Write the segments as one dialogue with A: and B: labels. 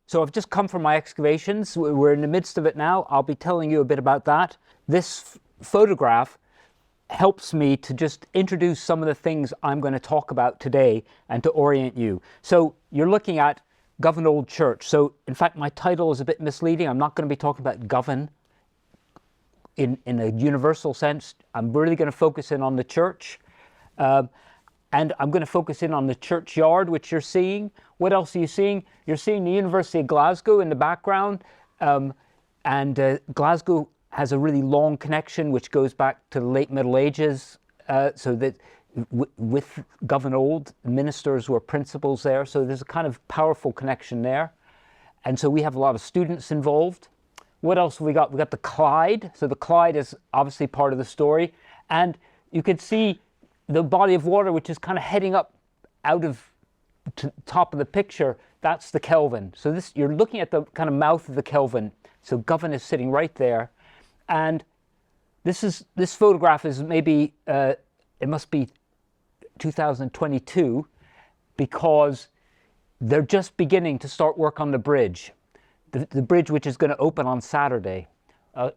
A: So I've just come from my excavations. We're in the midst of it now. I'll be telling you a bit about that. This photograph helps me to just introduce some of the things I'm going to talk about today and to orient you. So you're looking at Govan Old Church. So in fact, my title is a bit misleading. I'm not going to be talking about Govan in a universal sense. I'm really going to focus in on the church. And I'm going to focus in on the churchyard, which you're seeing. What else are you seeing? You're seeing the University of Glasgow in the background. Glasgow has a really long connection, which goes back to the late Middle Ages. So that with Govan Old, ministers were principals there. So there's a kind of powerful connection there. And so we have a lot of students involved. What else have we got? We got the Clyde. So the Clyde is obviously part of the story. And you can see the body of water, which is kind of heading up out of the top of the picture. That's the Kelvin. So this, you're looking at the kind of mouth of the Kelvin. So Govan is sitting right there. And this photograph is maybe, it must be 2022, because they're just beginning to start work on the bridge. The bridge which is going to open on Saturday.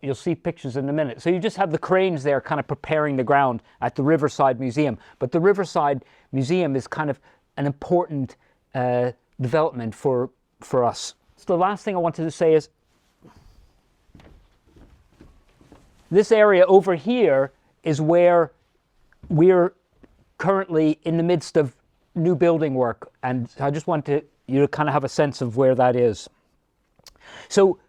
A: You'll see pictures in a minute. So you just have the cranes there kind of preparing the ground at the Riverside Museum. But the Riverside Museum is kind of an important development for us. So the last thing I wanted to say is this area over here is where we're currently in the midst of new building work. And I just want you to kind of have a sense of where that is. So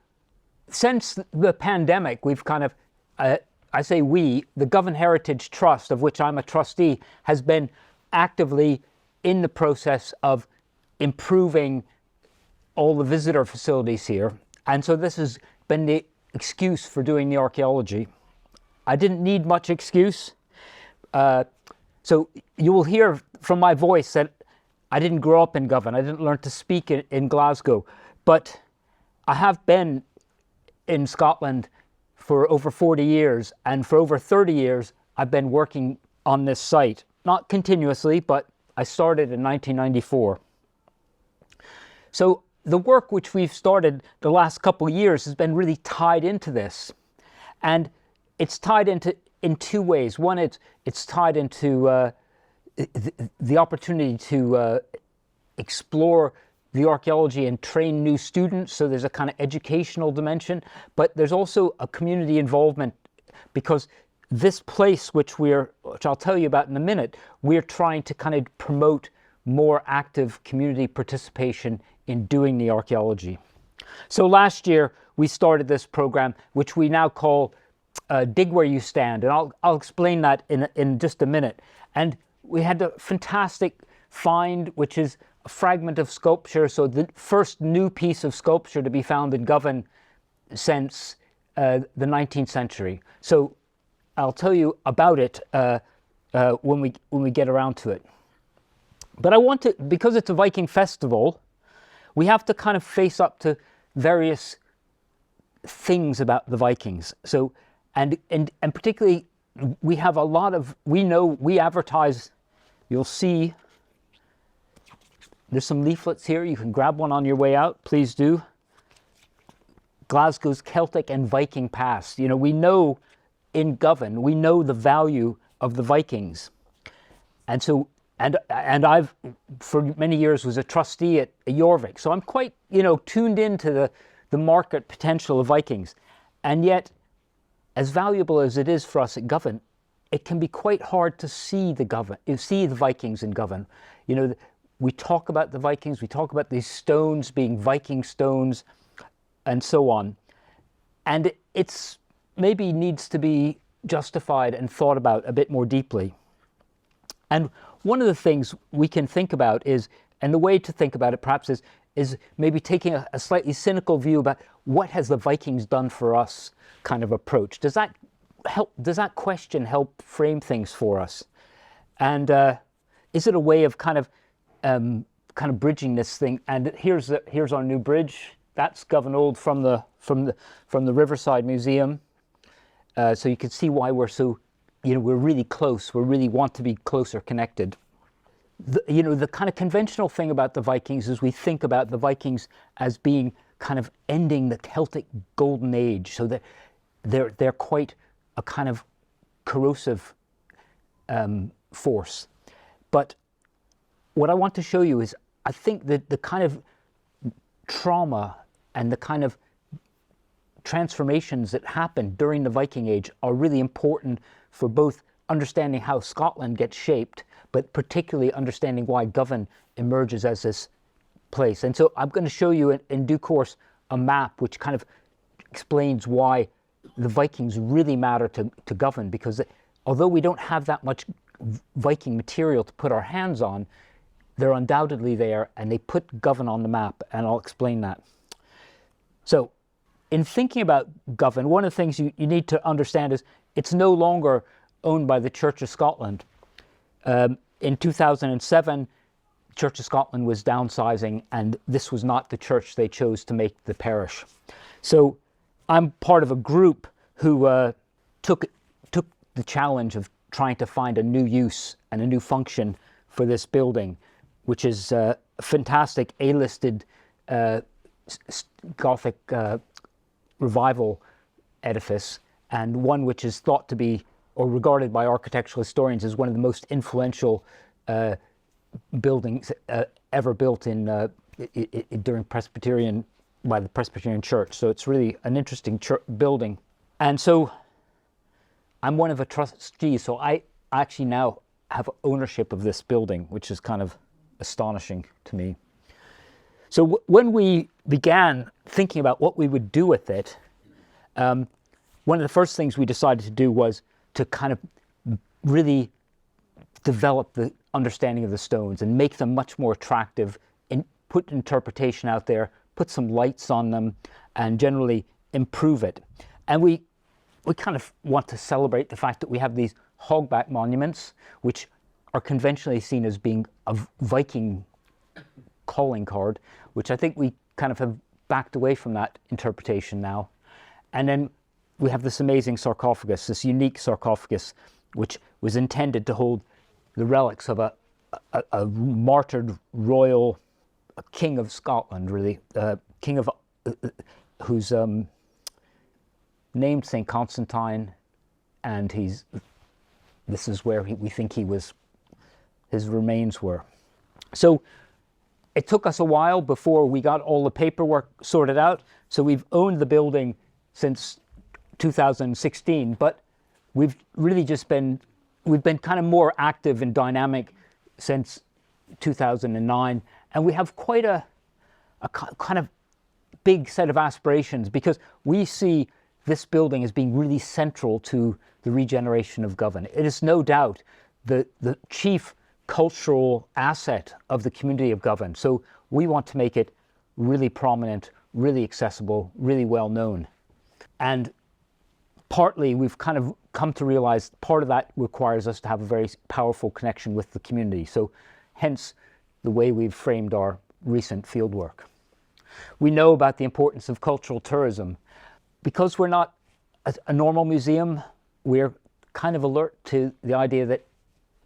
A: since the pandemic, we've kind of, I say we, the Govan Heritage Trust, of which I'm a trustee, has been actively in the process of improving all the visitor facilities here. And so this has been the excuse for doing the archaeology. I didn't need much excuse. So you will hear from my voice that I didn't grow up in Govan. I didn't learn to speak in Glasgow. But I have been in Scotland for over 40 years, and for over 30 years I've been working on this site. Not continuously, but I started in 1994. So the work which we've started the last couple of years has been really tied into this. And it's tied into in two ways. One, it's tied into the opportunity to explore the archaeology and train new students, so there's a kind of educational dimension, but there's also a community involvement, because this place, which I'll tell you about in a minute, we're trying to kind of promote more active community participation in doing the archaeology. So last year we started this program, which we now call Dig Where You Stand, and I'll explain that in just a minute. And we had a fantastic find, which is a fragment of sculpture, so the first new piece of sculpture to be found in Govan since the 19th century. So I'll tell you about it when we get around to it. But I want to, because it's a Viking festival, we have to kind of face up to various things about the Vikings. So and particularly we have a lot of, we advertise, you'll see there's some leaflets here. You can grab one on your way out. Please do. Glasgow's Celtic and Viking past. You know, we know in Govan, we know the value of the Vikings. And so, and I've, for many years, was a trustee at Jorvik. So I'm quite, tuned into the market potential of Vikings. And yet, as valuable as it is for us at Govan, it can be quite hard to see the Vikings in Govan. We talk about the Vikings, we talk about these stones being Viking stones, and so on. And it's maybe needs to be justified and thought about a bit more deeply. And one of the things we can think about is, and the way to think about it perhaps is maybe taking a slightly cynical view about what has the Vikings done for us kind of approach. Does that question help frame things for us? And is it a way of kind of bridging this thing? And here's our new bridge. That's Govan Old from the Riverside Museum. So you can see why we're so, we're really close. We really want to be closer connected. the kind of conventional thing about the Vikings is we think about the Vikings as being kind of ending the Celtic Golden Age, so that they're quite a kind of corrosive force. But what I want to show you is, I think that the kind of trauma and the kind of transformations that happened during the Viking Age are really important for both understanding how Scotland gets shaped, but particularly understanding why Govan emerges as this place. And so I'm going to show you in due course a map which kind of explains why the Vikings really matter to Govan, because although we don't have that much Viking material to put our hands on, they're undoubtedly there, and they put Govan on the map, and I'll explain that. So in thinking about Govan, one of the things you need to understand is it's no longer owned by the Church of Scotland. In 2007, Church of Scotland was downsizing, and this was not the church they chose to make the parish. So I'm part of a group who took the challenge of trying to find a new use and a new function for this building, which is a fantastic A-listed Gothic revival edifice, and one which is thought to be, or regarded by architectural historians, as one of the most influential buildings ever built in during Presbyterian, by the Presbyterian Church. So it's really an interesting building. And so I'm one of the trustees, so I actually now have ownership of this building, which is kind of astonishing to me. So when we began thinking about what we would do with it, one of the first things we decided to do was to kind of really develop the understanding of the stones and make them much more attractive, and put interpretation out there, put some lights on them, and generally improve it. And we kind of want to celebrate the fact that we have these hogback monuments, which are conventionally seen as being a Viking calling card, which I think we kind of have backed away from that interpretation now. And then we have this amazing sarcophagus, this unique sarcophagus, which was intended to hold the relics of a martyred royal, a king of Scotland, really, king of who's named St. Constantine, and this is where we think his remains were. So it took us a while before we got all the paperwork sorted out. So we've owned the building since 2016, but we've really we've been kind of more active and dynamic since 2009, and we have quite a kind of big set of aspirations, because we see this building as being really central to the regeneration of Govan. It is no doubt the chief cultural asset of the community of Govan. So we want to make it really prominent, really accessible, really well known. And partly we've kind of come to realize part of that requires us to have a very powerful connection with the community. So hence the way we've framed our recent fieldwork. We know about the importance of cultural tourism. Because we're not a normal museum, we're kind of alert to the idea that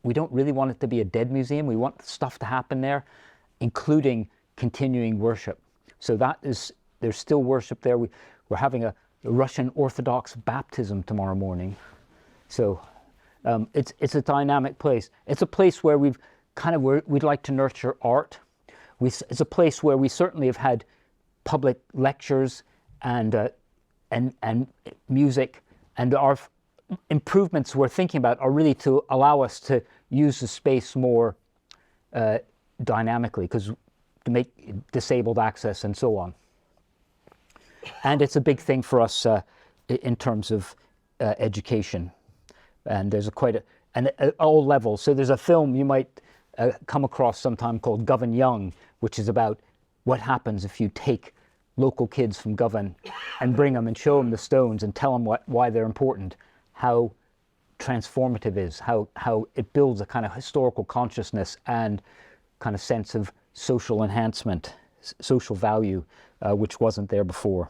A: we don't really want it to be a dead museum. We want stuff to happen there, including continuing worship. So there's still worship there. We're having a Russian Orthodox baptism tomorrow morning. So it's a dynamic place. It's a place where we'd like to nurture art. It's a place where we certainly have had public lectures and music, and our improvements we're thinking about are really to allow us to use the space more dynamically, because to make disabled access and so on. And it's a big thing for us in terms of education, and there's and at all levels. So there's a film you might come across sometime called Govan Young, which is about what happens if you take local kids from Govan and bring them and show them the stones and tell them why they're important, how transformative is, how it builds a kind of historical consciousness and kind of sense of social enhancement, social value, which wasn't there before.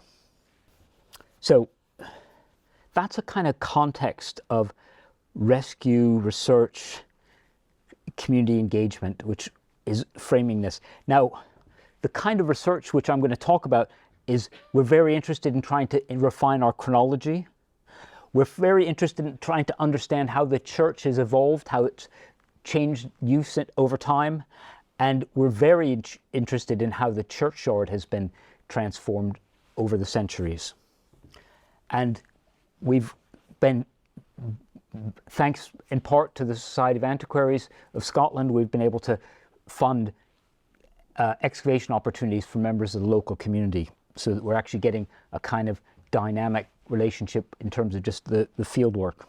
A: So that's a kind of context of rescue, research, community engagement, which is framing this. Now, the kind of research which I'm going to talk about is we're very interested in trying to refine our chronology. We're very interested in trying to understand how the church has evolved, how it's changed use over time. And we're very interested in how the churchyard has been transformed over the centuries. And we've been, thanks in part to the Society of Antiquaries of Scotland, we've been able to fund excavation opportunities for members of the local community, so that we're actually getting a kind of dynamic relationship in terms of just the field work.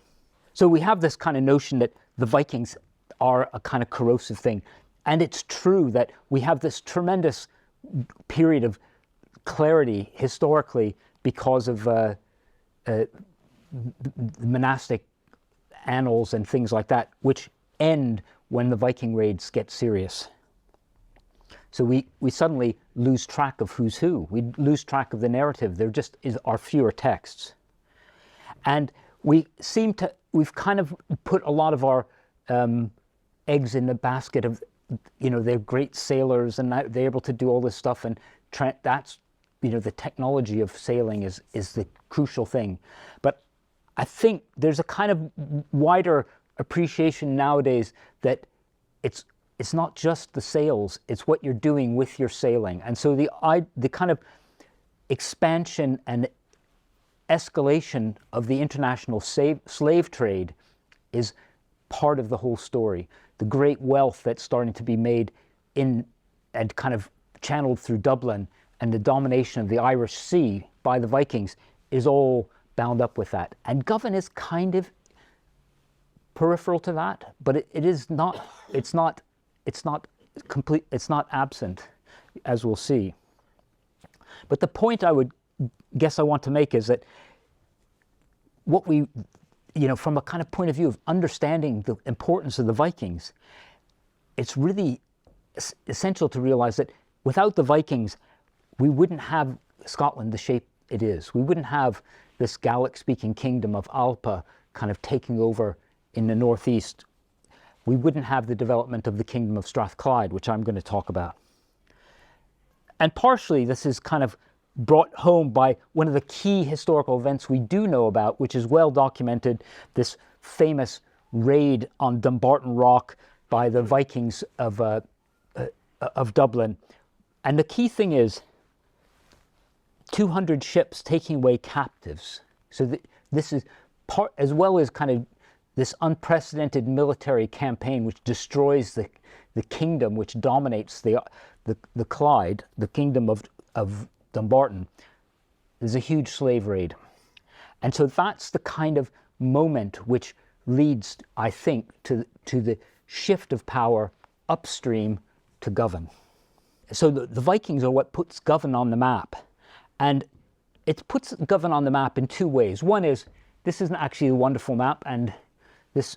A: So we have this kind of notion that the Vikings are a kind of corrosive thing. And it's true that we have this tremendous period of clarity historically because of the monastic annals and things like that, which end when the Viking raids get serious. So we suddenly lose track of who's who. We lose track of the narrative. There just are fewer texts. And we've kind of put a lot of our eggs in the basket of, they're great sailors and they're able to do all this stuff. And that's, the technology of sailing is the crucial thing. But I think there's a kind of wider appreciation nowadays that it's not just the sails, it's what you're doing with your sailing. And so the kind of expansion and escalation of the international slave trade is part of the whole story. The great wealth that's starting to be made in and kind of channeled through Dublin and the domination of the Irish Sea by the Vikings is all bound up with that. And Govan is kind of peripheral to that, but it's not complete, it's not absent, as we'll see. But the point I want to make is that what we, from a kind of point of view of understanding the importance of the Vikings, it's really essential to realize that without the Vikings, we wouldn't have Scotland the shape it is. We wouldn't have this Gaelic-speaking kingdom of Alpa kind of taking over in the northeast. We wouldn't have the development of the Kingdom of Strathclyde, which I'm going to talk about. And partially this is kind of brought home by one of the key historical events we do know about, which is well documented, this famous raid on Dumbarton Rock by the Vikings of Dublin. And the key thing is 200 ships taking away captives. So this is part, as well as kind of this unprecedented military campaign which destroys the kingdom which dominates the Clyde, the kingdom of Dumbarton. There's a huge slave raid. And so that's the kind of moment which leads, I think, to the shift of power upstream to Govan. So the Vikings are what puts Govan on the map. And it puts Govan on the map in two ways. One is, this isn't actually a wonderful map, and this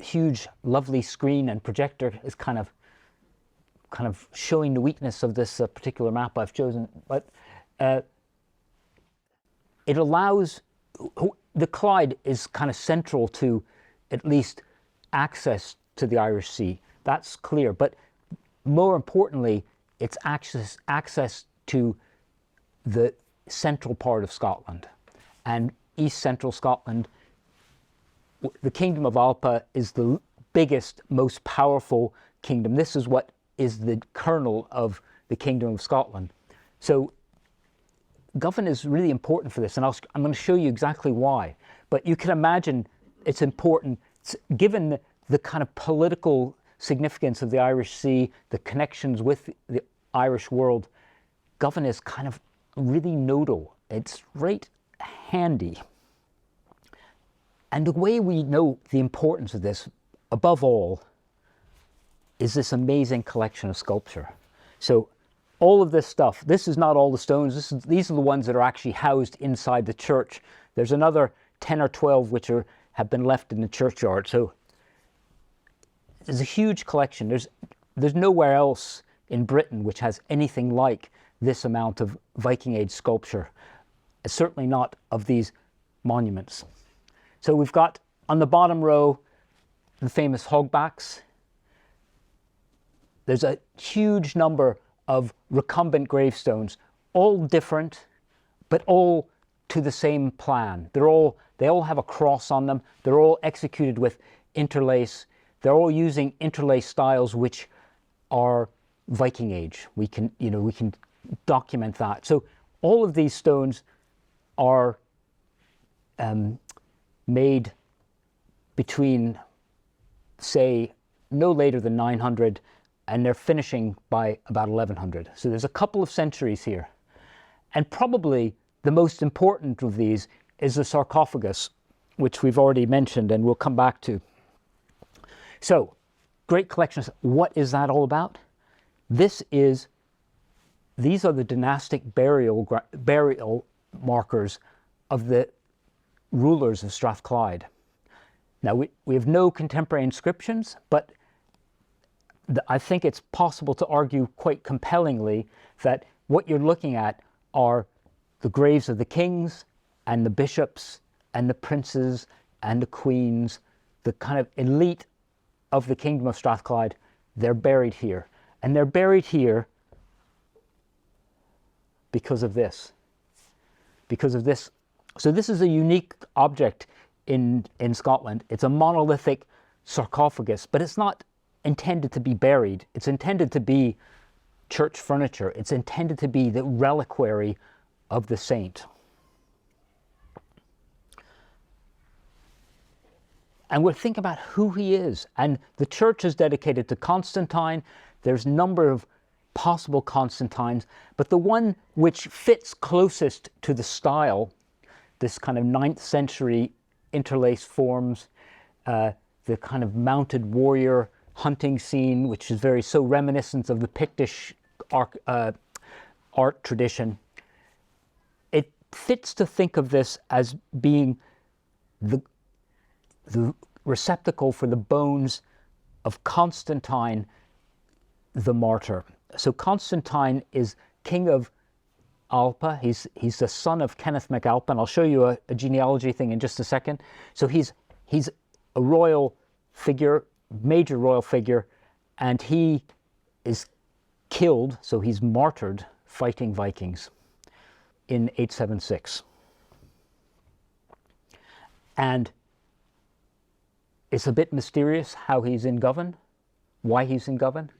A: huge, lovely screen and projector is kind of showing the weakness of this particular map I've chosen. But it allows, the Clyde is kind of central to at least access to the Irish Sea. That's clear. But more importantly, it's access to the central part of Scotland. And East Central Scotland, the Kingdom of Alpa is the biggest, most powerful kingdom. This is what is the kernel of the Kingdom of Scotland. So Govan is really important for this, and I'm going to show you exactly why. But you can imagine it's important, given the kind of political significance of the Irish Sea, the connections with the Irish world. Govan is kind of really nodal. It's right handy. And the way we know the importance of this, above all, is this amazing collection of sculpture. So all of this stuff, this is not all the stones, these are the ones that are actually housed inside the church. There's another 10 or 12 which have been left in the churchyard. So there's a huge collection. There's nowhere else in Britain which has anything like this amount of Viking Age sculpture, certainly not of these monuments. So we've got on the bottom row the famous hogbacks. there's a huge number of recumbent gravestones, all different, but all to the same plan. They all have a cross on them. They're all executed with interlace. They're all using interlace styles which are Viking Age. We can document that. So all of these stones are made between, say, no later than 900, and they're finishing by about 1100. So there's a couple of centuries here. And probably the most important of these is the sarcophagus, which we've already mentioned and we'll come back to. So, great collections. What is that all about? These are the dynastic burial markers of the rulers of Strathclyde. Now, we have no contemporary inscriptions, but I think it's possible to argue quite compellingly that what you're looking at are the graves of the kings and the bishops and the princes and the queens, the kind of elite of the Kingdom of Strathclyde. They're buried here. And they're buried here because of this. Because of this. So this is a unique object in Scotland. It's a monolithic sarcophagus, but it's not intended to be buried. It's intended to be church furniture. It's intended to be the reliquary of the saint. And we'll think about who he is. And the church is dedicated to Constantine. There's a number of possible Constantines, but the one which fits closest to the style, this kind of 9th century interlaced forms, the kind of mounted warrior hunting scene, which is so reminiscent of the Pictish art tradition. It fits to think of this as being the receptacle for the bones of Constantine the martyr. So Constantine is king of Alpa. He's the son of Kenneth MacAlpin. I'll show you a genealogy thing in just a second. So he's a royal figure, major royal figure, and he is killed, so he's martyred fighting Vikings in 876. And it's a bit mysterious how he's in Govan, why he's in Govan,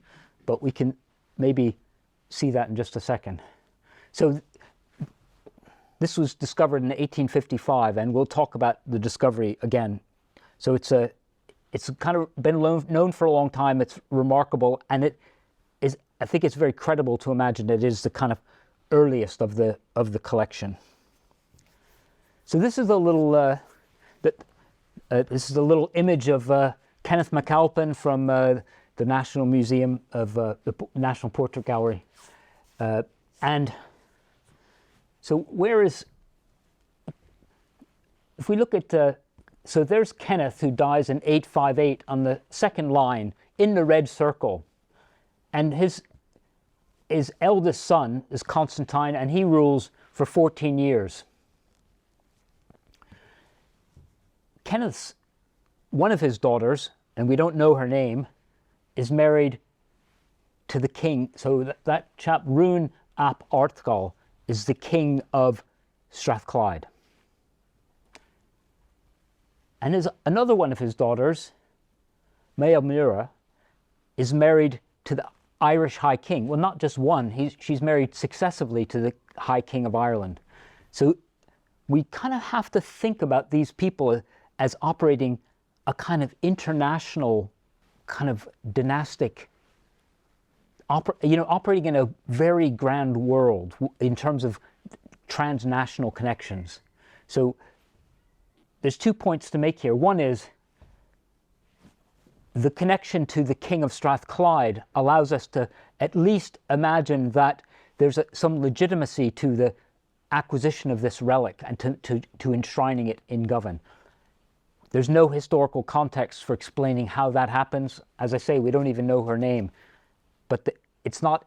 A: but we can maybe see that in just a second. So this was discovered in 1855, and we'll talk about the discovery again. So it's kind of been known for a long time. It's remarkable, and I think it's very credible to imagine it is the kind of earliest of the collection. So this is a little this is a little image of Kenneth MacAlpin from the National Museum of the National Portrait Gallery, and so if we look at so there's Kenneth, who dies in 858 on the second line in the red circle, and his eldest son is Constantine, and he rules for 14 years. One of his daughters, and we don't know her name, is married to the king. So that chap, Rune ap Arthgal, is the king of Strathclyde. And another one of his daughters, Maelmura, is married to the Irish High King. Well, not just one, she's married successively to the High King of Ireland. So we kind of have to think about these people as operating a kind of international, kind of dynastic, operating in a very grand world in terms of transnational connections. So there's 2 points to make here. One is the connection to the King of Strathclyde allows us to at least imagine that there's some legitimacy to the acquisition of this relic and to enshrining it in Govan. There's no historical context for explaining how that happens. As I say, we don't even know her name, but it's not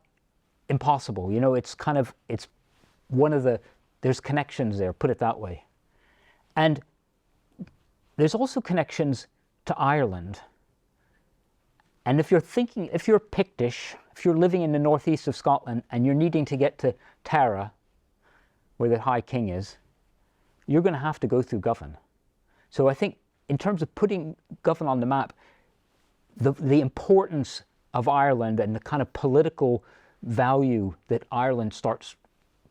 A: impossible. It's there's connections there, put it that way. And there's also connections to Ireland. And if you're Pictish, if you're living in the northeast of Scotland and you're needing to get to Tara, where the High King is, you're going to have to go through Govan. So I think in terms of putting Govan on the map, the importance of Ireland and the kind of political value that Ireland starts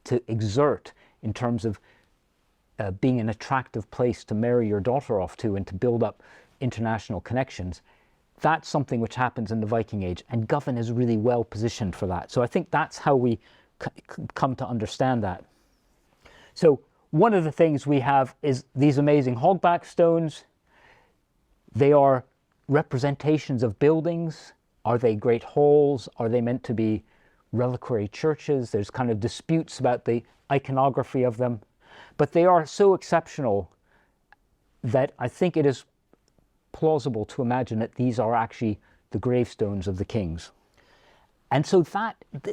A: to exert in terms of being an attractive place to marry your daughter off to and to build up international connections, that's something which happens in the Viking Age, and Govan is really well positioned for that. So I think that's how we come to understand that. So one of the things we have is these amazing hogback stones. They are representations of buildings. Are they great halls? Are they meant to be reliquary churches? There's kind of disputes about the iconography of them, but they are so exceptional that I think it is plausible to imagine that these are actually the gravestones of the kings. And so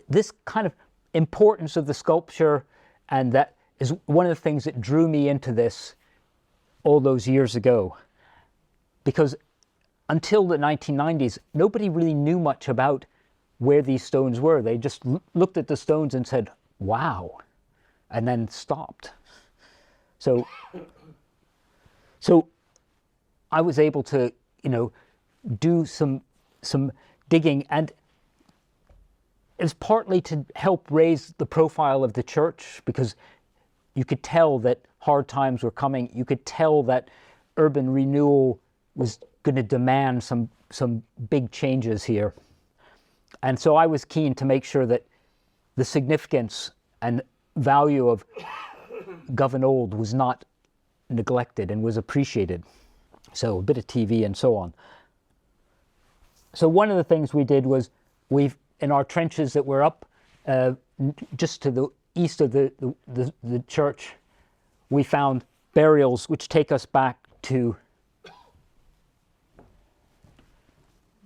A: this kind of importance of the sculpture, and that is one of the things that drew me into this all those years ago, because until the 1990s, nobody really knew much about where these stones were. They just looked at the stones and said, wow, and then stopped. So I was able to, do some digging, and it was partly to help raise the profile of the church, because you could tell that hard times were coming. You could tell that urban renewal was going to demand some big changes here. And so I was keen to make sure that the significance and value of Govan Old was not neglected and was appreciated. So a bit of TV and so on. So one of the things we did was in our trenches that were up just to the east of the church, we found burials which take us back to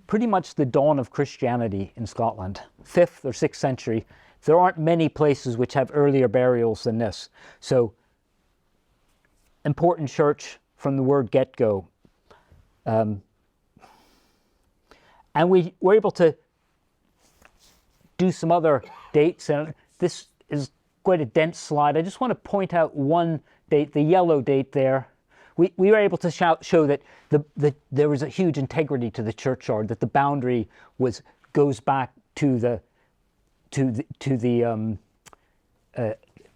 A: pretty much the dawn of Christianity in Scotland, 5th or 6th century. There aren't many places which have earlier burials than this. So important church from the word get-go. And we were able to do some other dates, and this is quite a dense slide. I just want to point out one date, the yellow date there. We were able to show that there was a huge integrity to the churchyard, that the boundary goes back to the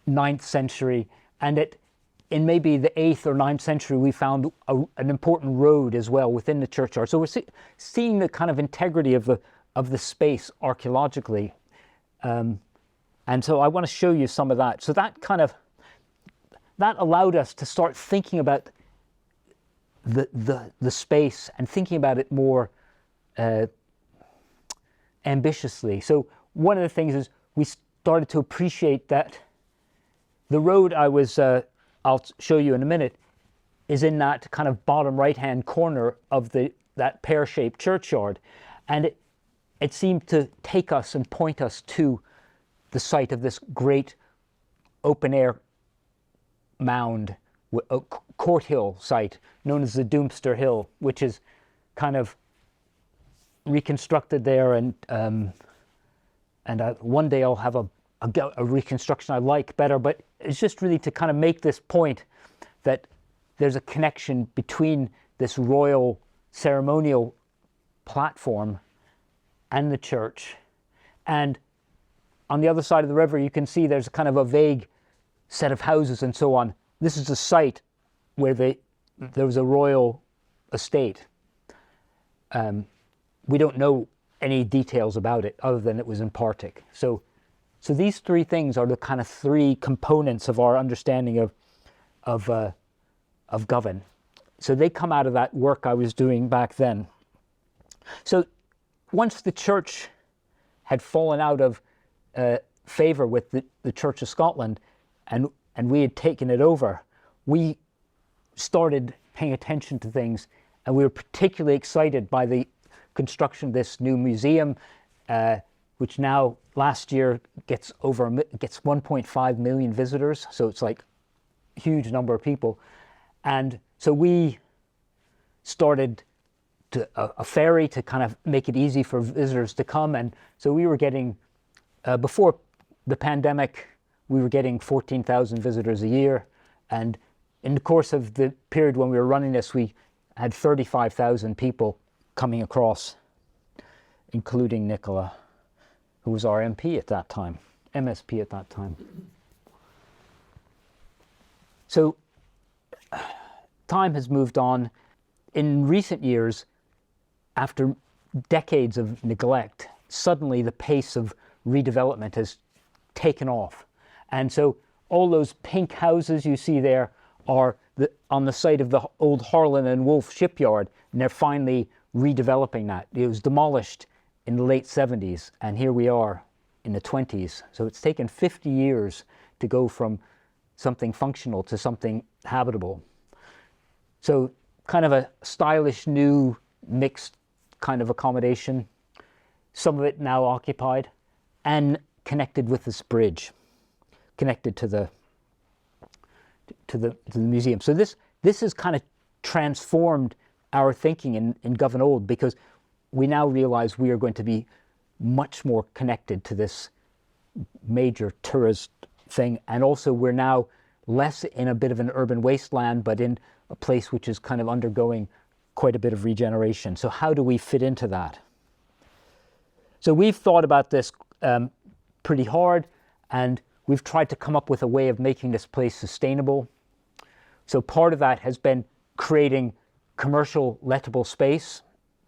A: 9th century, and that in maybe the 8th or 9th century we found an important road as well within the churchyard. So we're seeing the kind of integrity of the space archaeologically, and so I want to show you some of that. So that allowed us to start thinking about the space and thinking about it more ambitiously. So one of the things is we started to appreciate that the road I'll show you in a minute is in that kind of bottom right-hand corner of that pear-shaped churchyard, and it seemed to take us and point us to the site of this great open-air mound, a court hill site known as the Doomster Hill, which is kind of reconstructed there, and one day I'll have a reconstruction I like better, but it's just really to kind of make this point that there's a connection between this royal ceremonial platform and the church. And on the other side of the river, you can see there's kind of a vague set of houses and so on. This is a site where there was a royal estate. We don't know any details about it other than it was in Partick. So these three things are the kind of three components of our understanding of Govan. So they come out of that work I was doing back then. So once the church had fallen out of favour with the Church of Scotland, and we had taken it over, we started paying attention to things, and we were particularly excited by the construction of this new museum, which now last year gets 1.5 million visitors. So it's like a huge number of people. And so we started a ferry to kind of make it easy for visitors to come. And so we were getting, before the pandemic, we were getting 14,000 visitors a year. And in the course of the period when we were running this, we had 35,000 people coming across, including Nicola, who was our MP at that time, MSP at that time. So time has moved on. In recent years, after decades of neglect, suddenly the pace of redevelopment has taken off. And so all those pink houses you see there are on the site of the old Harlan and Wolff shipyard, and they're finally redeveloping that. It was demolished in the late 70s, and here we are in the 20s. So it's taken 50 years to go from something functional to something habitable. So kind of a stylish, new, mixed kind of accommodation, some of it now occupied, and connected with this bridge, connected to the museum. So this has kind of transformed our thinking in Govan Old, because we now realize we are going to be much more connected to this major tourist thing, and also we're now less in a bit of an urban wasteland, but in a place which is kind of undergoing quite a bit of regeneration. So how do we fit into that? So we've thought about this pretty hard, and we've tried to come up with a way of making this place sustainable. So part of that has been creating commercial lettable space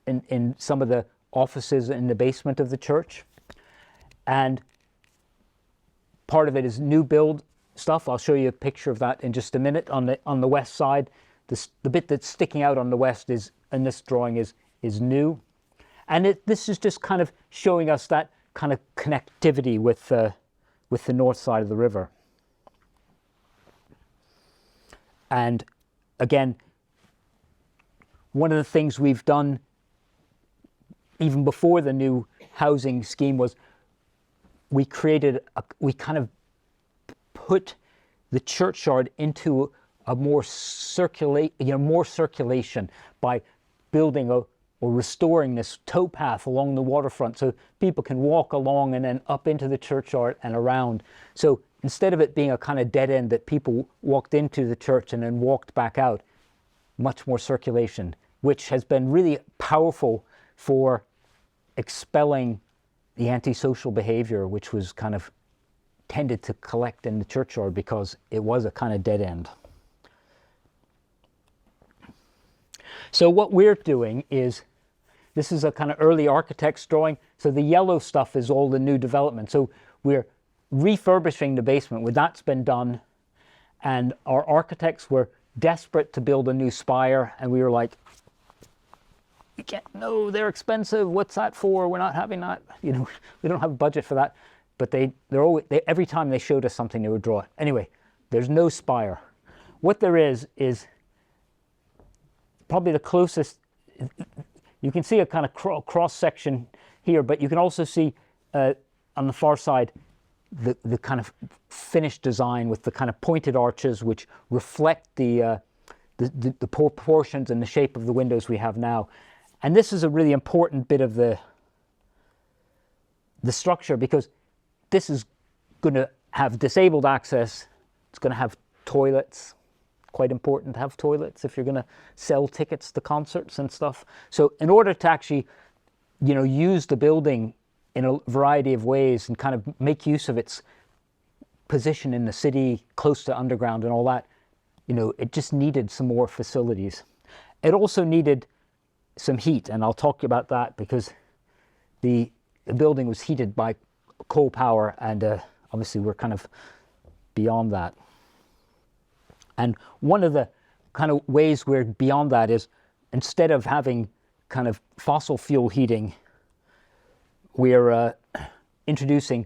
A: in some of the offices in the basement of the church. And part of it is new build stuff. I'll show you a picture of that in just a minute. On the west side, the bit that's sticking out on the west is, in this drawing, is new. And this is just kind of showing us that kind of connectivity with the north side of the river. And again, one of the things we've done even before the new housing scheme was we kind of put the churchyard into a more circulation by building or restoring this towpath along the waterfront so people can walk along and then up into the churchyard and around. So instead of it being a kind of dead end that people walked into the church and then walked back out, much more circulation, which has been really powerful for expelling the antisocial behavior, which was kind of tended to collect in the churchyard because it was a kind of dead end. So what we're doing is, this is a kind of early architect's drawing. So the yellow stuff is all the new development. So we're refurbishing the basement. Well, that's been done. And our architects were desperate to build a new spire. And we were like, we can't, no, they're expensive. What's that for? We're not having that. You know, we don't have a budget for that. But every time they showed us something, they would draw it. Anyway, there's no spire. What there is probably the closest. You can see a kind of cross section here, but you can also see on the far side the kind of finished design with the kind of pointed arches which reflect the proportions and the shape of the windows we have now. And this is a really important bit of the structure, because this is going to have disabled access. It's going to have toilets. Quite important to have toilets if you're going to sell tickets to concerts and stuff. So in order to actually, use the building in a variety of ways and kind of make use of its position in the city, close to underground and all that, it just needed some more facilities. It also needed some heat, and I'll talk about that because the building was heated by coal power, and obviously we're kind of beyond that. And one of the kind of ways we're beyond that is, instead of having kind of fossil fuel heating, we're introducing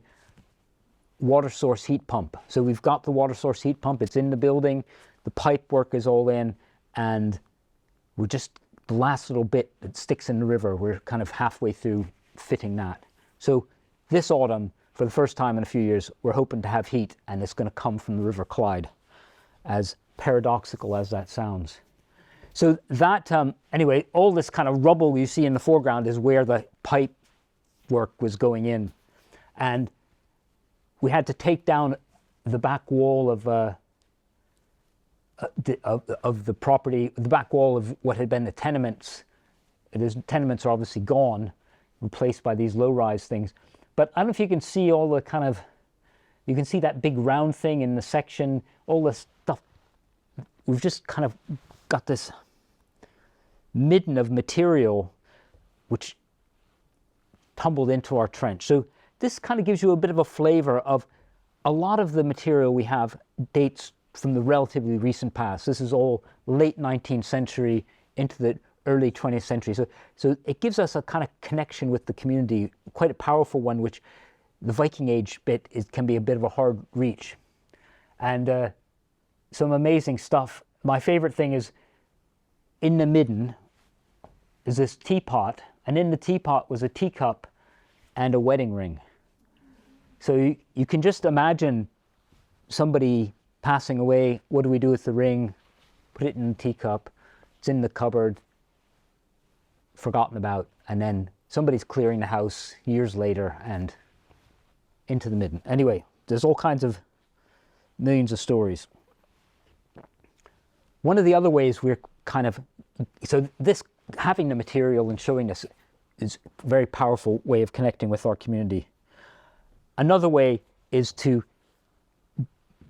A: water source heat pump. So we've got the water source heat pump, it's in the building, the pipe work is all in, and we're just, the last little bit that sticks in the river, we're kind of halfway through fitting that. So this autumn, for the first time in a few years, we're hoping to have heat, and it's going to come from the River Clyde, as paradoxical as that sounds. So that, anyway, all this kind of rubble you see in the foreground is where the pipe work was going in. And we had to take down the back wall of the property, the back wall of what had been the tenements. The tenements are obviously gone, replaced by these low-rise things. But I don't know if you can see all the kind of, you can see that big round thing in the section, all this stuff. We've just kind of got this midden of material which tumbled into our trench. So this kind of gives you a bit of a flavor of a lot of the material we have dates from the relatively recent past. This is all late 19th century into the early 20th century. So it gives us a kind of connection with the community, quite a powerful one, which the Viking Age bit can be a bit of a hard reach. And some amazing stuff. My favorite thing is in the midden is this teapot, and in the teapot was a teacup and a wedding ring. So you can just imagine somebody passing away. What do we do with the ring? Put it in the teacup. It's in the cupboard, forgotten about, and then somebody's clearing the house years later and into the midden. Anyway, there's all kinds of millions of stories. One of the other ways we're kind of, so this, having the material and showing this is a very powerful way of connecting with our community. Another way is to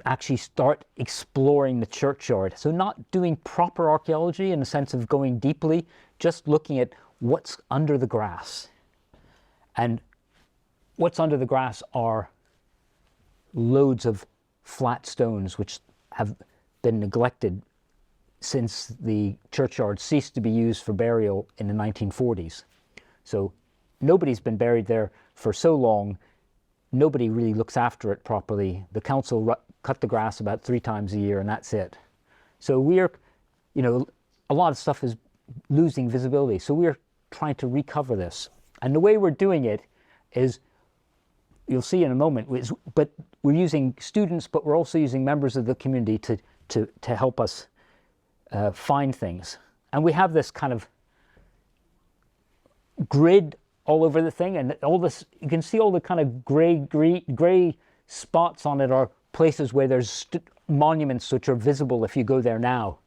A: actually start exploring the churchyard. So not doing proper archaeology in the sense of going deeply, just looking at what's under the grass. And what's under the grass are loads of flat stones which have been neglected since the churchyard ceased to be used for burial in the 1940s. So nobody's been buried there for so long, nobody really looks after it properly. The council cut the grass about 3 times a year and that's it. So we're, you know, a lot of stuff is losing visibility. So we're trying to recover this. And the way we're doing it is, you'll see in a moment, but we're using students, but we're also using members of the community to help us find things. And we have this kind of grid all over the thing, and all this, you can see all the kind of gray spots on it are places where there's monuments which are visible if you go there now.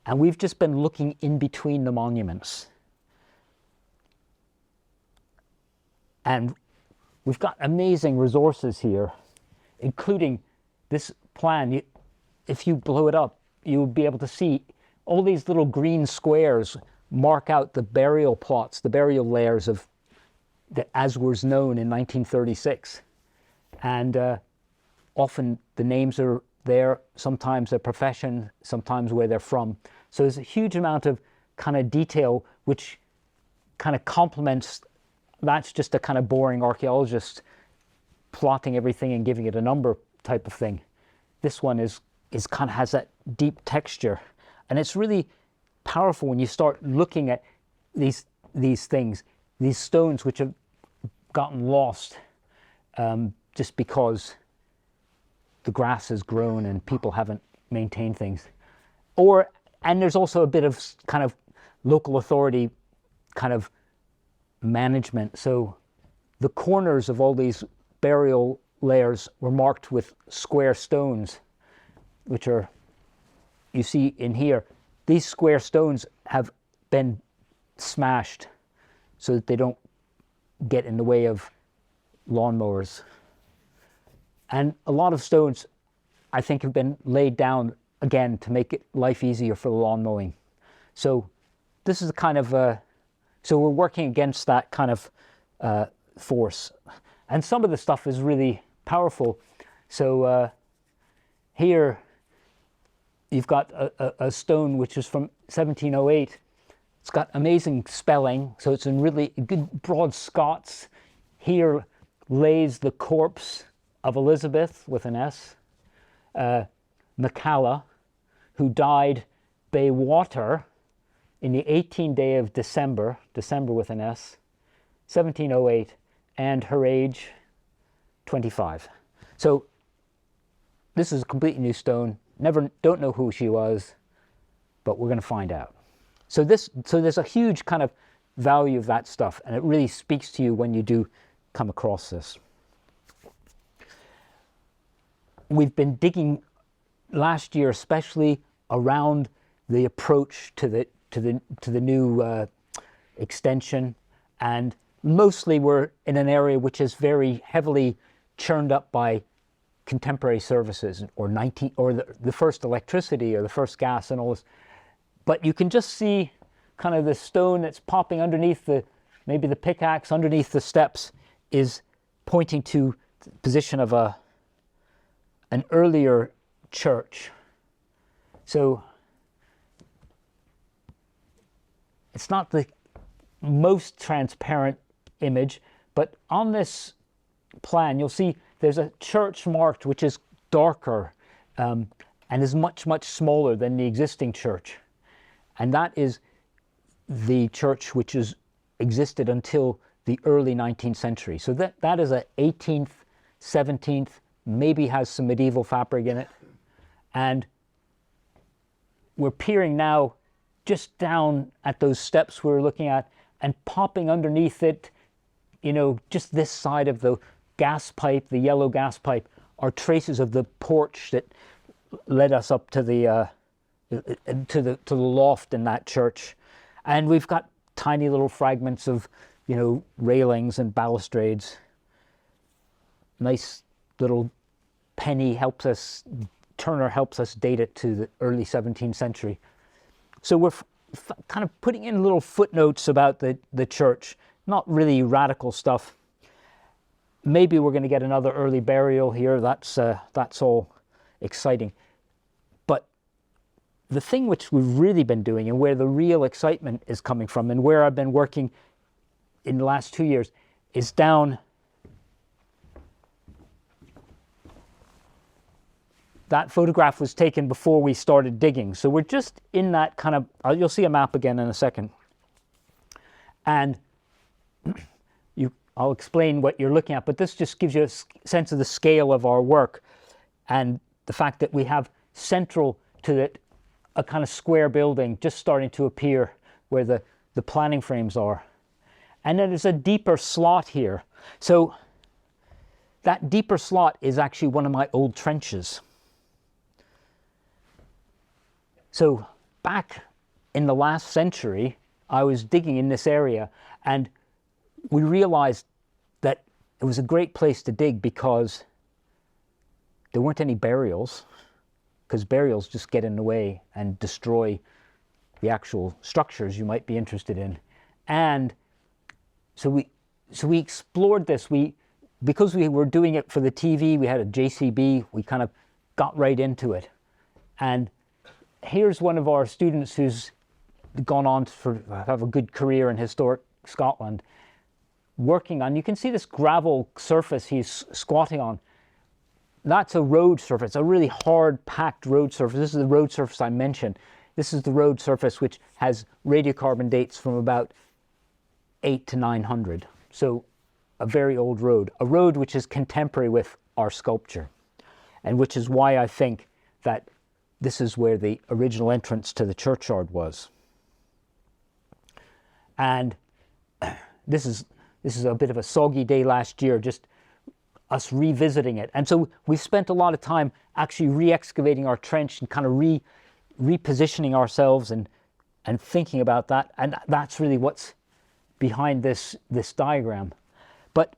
A: And we've just been looking in between the monuments. And we've got amazing resources here, including this plan. If you blow it up, you'll be able to see all these little green squares mark out the burial plots, the burial layers of as was known in 1936. And often the names are there, sometimes their profession, sometimes where they're from. So there's a huge amount of kind of detail which kind of complements, that's just a kind of boring archaeologist plotting everything and giving it a number type of thing. This one is kind of has that deep texture. And it's really powerful when you start looking at these things, these stones which have gotten lost just because the grass has grown and people haven't maintained things. And there's also a bit of kind of local authority kind of management. So the corners of all these burial layers were marked with square stones, which are, you see in here, these square stones have been smashed so that they don't get in the way of lawnmowers. And a lot of stones, I think, have been laid down again to make life easier for the lawn mowing. So this is a kind of, so we're working against that kind of force. And some of the stuff is really powerful. So here you've got a stone which is from 1708. It's got amazing spelling, so it's in really good broad Scots. Here lays the corpse of Elizabeth with an S, McCalla, who died by water in the 18th day of December with an S, 1708, and her age 25. So this is a completely new stone. Don't know who she was, but we're going to find out. So there's a huge kind of value of that stuff, and it really speaks to you when you do come across this. We've been digging last year, especially around the approach to the new extension, and mostly we're in an area which is very heavily churned up by contemporary services, or the first electricity or the first gas and all this. But you can just see kind of the stone that's popping underneath maybe the pickaxe underneath the steps is pointing to the position of an earlier church. So it's not the most transparent image, but on this plan you'll see there's a church marked which is darker and is much, much smaller than the existing church. And that is the church which has existed until the early 19th century. So that is a 18th, 17th, maybe has some medieval fabric in it. And we're peering now just down at those steps we were looking at, and popping underneath it, just this side of the gas pipe, the yellow gas pipe, are traces of the porch that led us up to the loft in that church. And we've got tiny little fragments of, railings and balustrades. Nice little penny Turner helps us date it to the early 17th century. So we're kind of putting in little footnotes about the church, not really radical stuff. Maybe we're going to get another early burial here. That's all exciting. But the thing which we've really been doing, and where the real excitement is coming from, and where I've been working in the last 2 years, is down that photograph was taken before we started digging. So we're just in that kind of, you'll see a map again in a second. And I'll explain what you're looking at, but this just gives you a sense of the scale of our work, and the fact that we have central to it a kind of square building just starting to appear where the planning frames are. And then there's a deeper slot here. So that deeper slot is actually one of my old trenches. So back in the last century, I was digging in this area, and we realized that it was a great place to dig because there weren't any burials, because burials just get in the way and destroy the actual structures you might be interested in. And so we explored this. Because we were doing it for the TV, we had a JCB, we kind of got right into it. And here's one of our students who's gone on to have a good career in historic Scotland, working on, you can see this gravel surface he's squatting on. That's a road surface, a really hard packed road surface. This is the road surface I mentioned. This is the road surface which has radiocarbon dates from about 800 to 900. So a very old road, a road which is contemporary with our sculpture, and which is why I think that this is where the original entrance to the churchyard was. And this is a bit of a soggy day last year, just us revisiting it. And so we've spent a lot of time actually re-excavating our trench and kind of repositioning ourselves and thinking about that. And that's really what's behind this diagram. But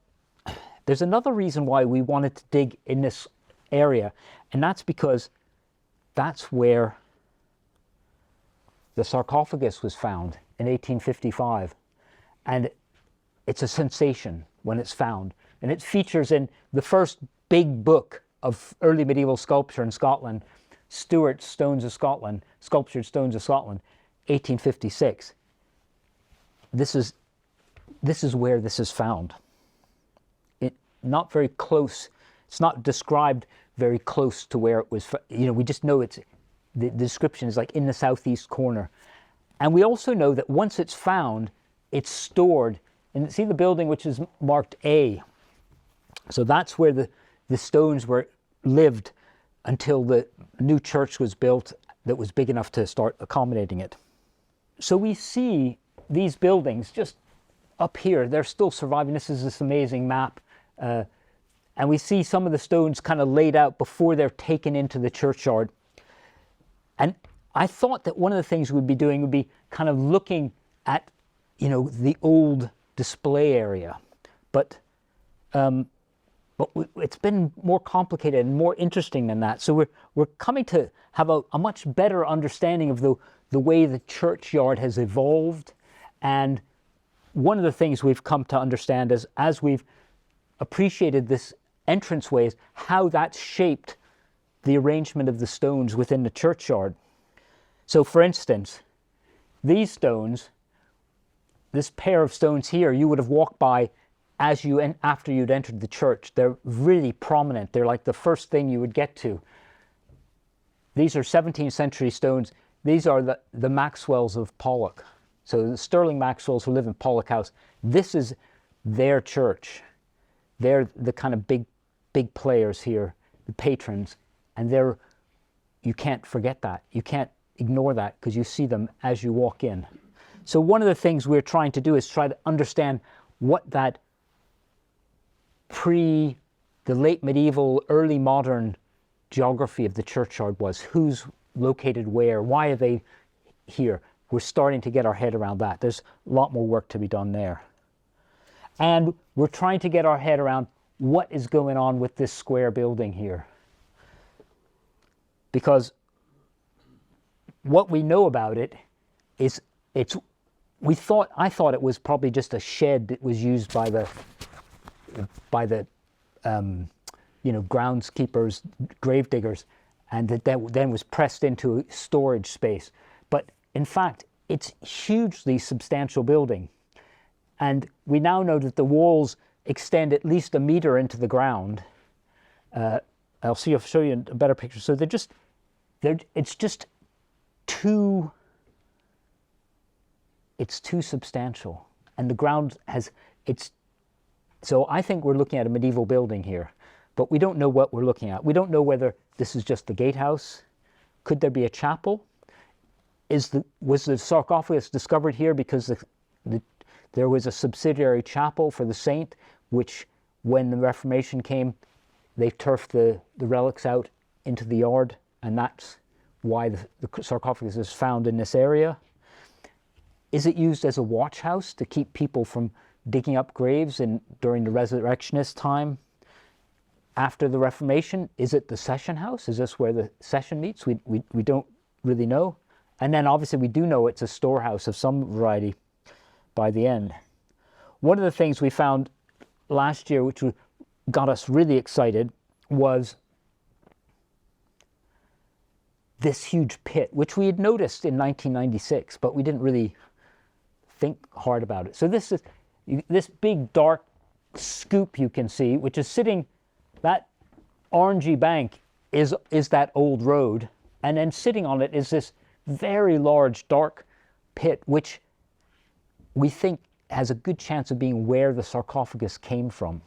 A: there's another reason why we wanted to dig in this area, and that's because that's where the sarcophagus was found in 1855. And it's a sensation when it's found. And it features in the first big book of early medieval sculpture in Scotland, Stuart's Stones of Scotland, Sculptured Stones of Scotland, 1856. This is where this is found. Not very close. It's not described very close to where it was. We just know the description is like in the southeast corner. And we also know that once it's found, it's stored. And see the building which is marked A. So that's where the stones lived until the new church was built that was big enough to start accommodating it. so we see these buildings just up here. They're still surviving. This is this amazing map. And we see some of the stones kind of laid out before they're taken into the churchyard. And I thought that one of the things we'd be doing would be kind of looking at, you know, the old display area. But it's been more complicated and more interesting than that. So we're coming to have a much better understanding of the way the churchyard has evolved. And one of the things we've come to understand is, as we've appreciated this entranceway, is how that's shaped the arrangement of the stones within the churchyard. So for instance, these stones, this pair of stones here, you would have walked by after you'd entered the church. They're really prominent. They're like the first thing you would get to. These are 17th century stones. These are the Maxwells of Pollock. So the Sterling Maxwells who live in Pollock House. This is their church. They're the kind of big players here, the patrons. And you can't forget that. You can't ignore that, because you see them as you walk in. So one of the things we're trying to do is try to understand what that the late medieval, early modern geography of the churchyard was. Who's located where? Why are they here? We're starting to get our head around that. There's a lot more work to be done there. And we're trying to get our head around what is going on with this square building here. Because what we know about it is I thought it was probably just a shed that was used by the groundskeepers, grave diggers, and that then was pressed into a storage space. But in fact, it's a hugely substantial building. And we now know that the walls extend at least 1 meter into the ground. I'll show you a better picture. So it's too substantial. And the ground so I think we're looking at a medieval building here, but we don't know what we're looking at. We don't know whether this is just the gatehouse. Could there be a chapel? Was the sarcophagus discovered here because there was a subsidiary chapel for the saint, which when the Reformation came, they turfed the relics out into the yard, and that's why the sarcophagus is found in this area? Is it used as a watch house to keep people from digging up graves during the Resurrectionist time? After the Reformation, is it the session house? Is this where the session meets? We don't really know. And then obviously we do know it's a storehouse of some variety by the end. One of the things we found last year, which got us really excited, was this huge pit, which we had noticed in 1996, but we didn't really think hard about it. So this is this big dark scoop you can see, which is sitting, that orangey bank is that old road, and then sitting on it is this very large dark pit, which we think has a good chance of being where the sarcophagus came from.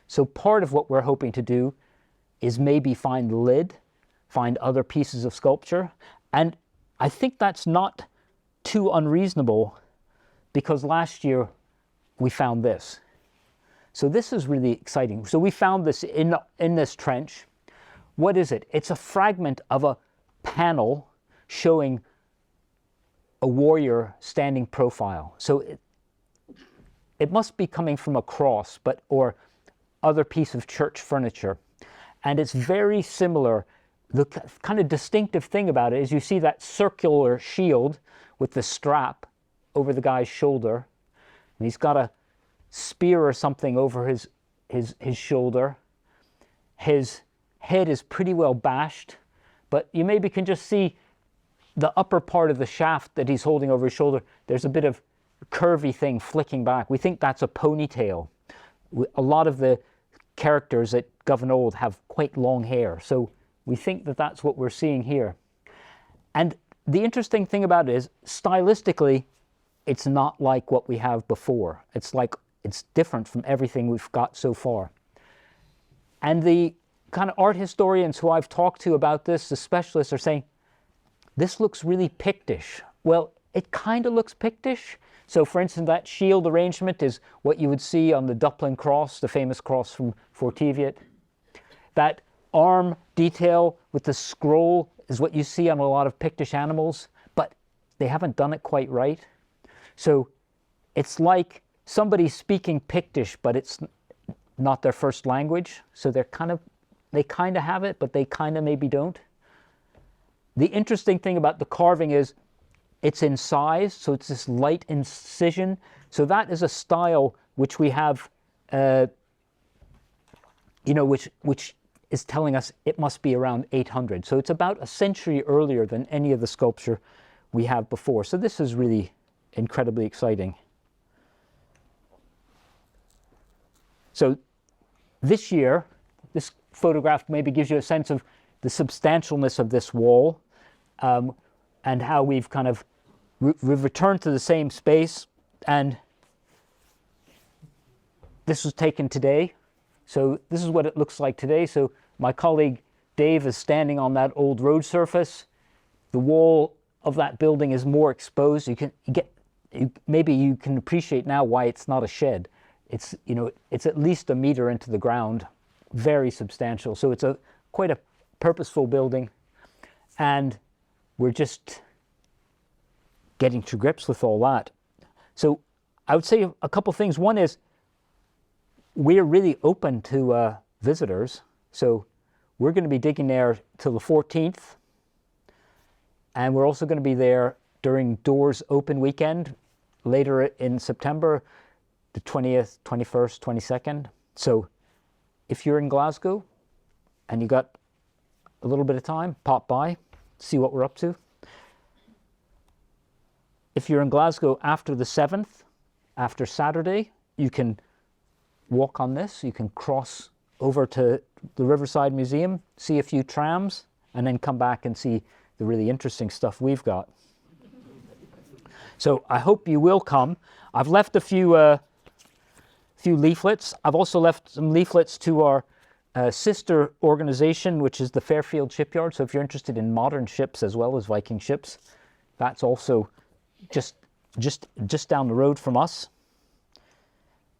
A: So part of what we're hoping to do is maybe find the lid, find other pieces of sculpture, and I think that's not too unreasonable, because last year we found this. So this is really exciting. So we found this in this trench. What is it? It's a fragment of a panel showing a warrior standing profile. So it must be coming from a cross, or other piece of church furniture. And it's very similar. The kind of distinctive thing about it is you see that circular shield with the strap over the guy's shoulder. And he's got a spear or something over his shoulder. His head is pretty well bashed, but you maybe can just see the upper part of the shaft that he's holding over his shoulder. There's a bit of curvy thing flicking back. We think that's a ponytail. A lot of the characters at Govan Old have quite long hair, so we think that that's what we're seeing here. And the interesting thing about it is, stylistically, it's not like what we have before. It's different from everything we've got so far. And the kind of art historians who I've talked to about this, the specialists, are saying, this looks really Pictish. Well, it kind of looks Pictish. So for instance, that shield arrangement is what you would see on the Duplin cross, the famous cross from Forteviot. That arm detail with the scroll is what you see on a lot of Pictish animals, but they haven't done it quite right. So it's like somebody speaking Pictish, but it's not their first language. So they kind of have it, but they kind of maybe don't. The interesting thing about the carving is it's in size, so it's this light incision. So that is a style which we have, which is telling us it must be around 800. So it's about a century earlier than any of the sculpture we have before. So this is really incredibly exciting. So this year, this photograph maybe gives you a sense of the substantialness of this wall, and how we've kind of we've returned to the same space. And this was taken today. So this is what it looks like today. So my colleague Dave is standing on that old road surface. The wall of that building is more exposed. Maybe you can appreciate now why it's not a shed. It's at least a meter into the ground, very substantial. So it's quite a purposeful building, and we're just getting to grips with all that. So I would say a couple things. One is we're really open to visitors. So we're going to be digging there till the 14th, and we're also going to be there during Doors Open weekend later in September, the 20th, 21st, 22nd. So if you're in Glasgow and you got a little bit of time, pop by, see what we're up to. If you're in Glasgow after the 7th, after Saturday, you can walk on this. You can cross over to the Riverside Museum, see a few trams, and then come back and see the really interesting stuff we've got. So I hope you will come. I've left a few leaflets. I've also left some leaflets to our sister organization, which is the Fairfield Shipyard. So if you're interested in modern ships as well as Viking ships, that's also just down the road from us.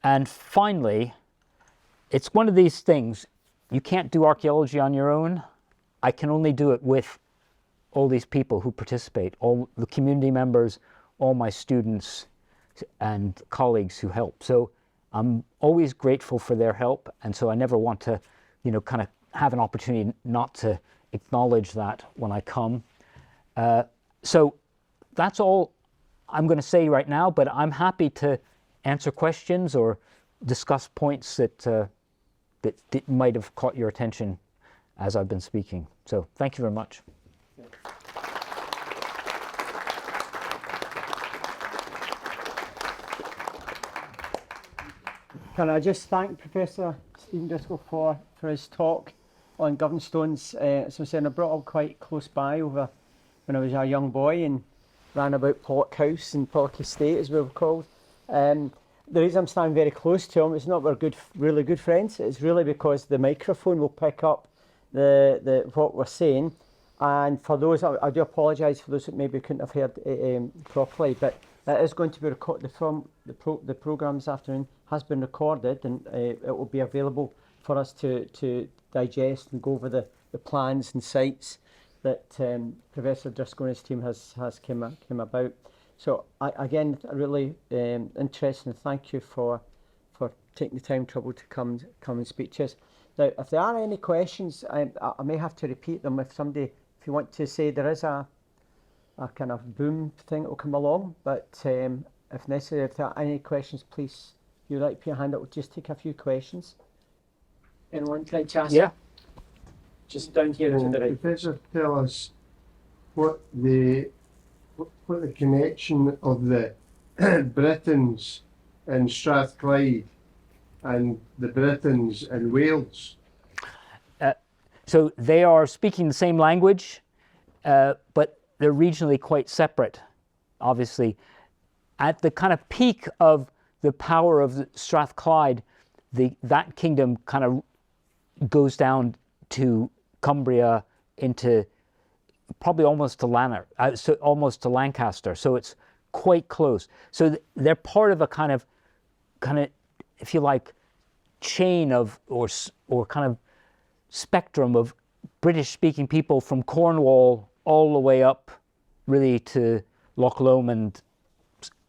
A: And finally, it's one of these things. You can't do archaeology on your own. I can only do it with all these people who participate, all the community members, all my students and colleagues who help. So I'm always grateful for their help, and so I never want to, kind of have an opportunity not to acknowledge that when I come. So that's all I'm going to say right now, but I'm happy to answer questions or discuss points that might have caught your attention as I've been speaking. So thank you very much.
B: Can I just thank Professor Stephen Driscoll for his talk on Govan Stones. As I'm saying, I brought up quite close by over when I was a young boy and ran about Pollock House and Pollock Estate, as we were called. The reason I'm standing very close to him is not we're really good friends. It's really because the microphone will pick up the what we're saying. And for those, I do apologise for those that maybe couldn't have heard properly, but it is going to be recorded from the programme this afternoon has been recorded, and it will be available for us to digest and go over the plans and sites that Professor Driscoll and his team has came about. So again, really interested, and thank you for taking the time, trouble to come and speak to us. Now, if there are any questions, I may have to repeat them. If you want to say, there is a kind of boom thing that will come along, but if necessary, if there are any questions, please, if you'd like to put your hand up, we'll just take a few questions. Anyone like to ask?
A: Yeah.
B: Just down here to the right.
C: Professor, tell us what the connection of the Britons in Strathclyde and the Britons in Wales.
A: So they are speaking the same language, but they're regionally quite separate, obviously. At the kind of peak of the power of Strathclyde, that kingdom kind of goes down to Cumbria, into probably almost to Lanark, almost to Lancaster. So it's quite close. So they're part of a kind of, if you like, chain of or kind of spectrum of British-speaking people from Cornwall all the way up, really to Loch Lomond,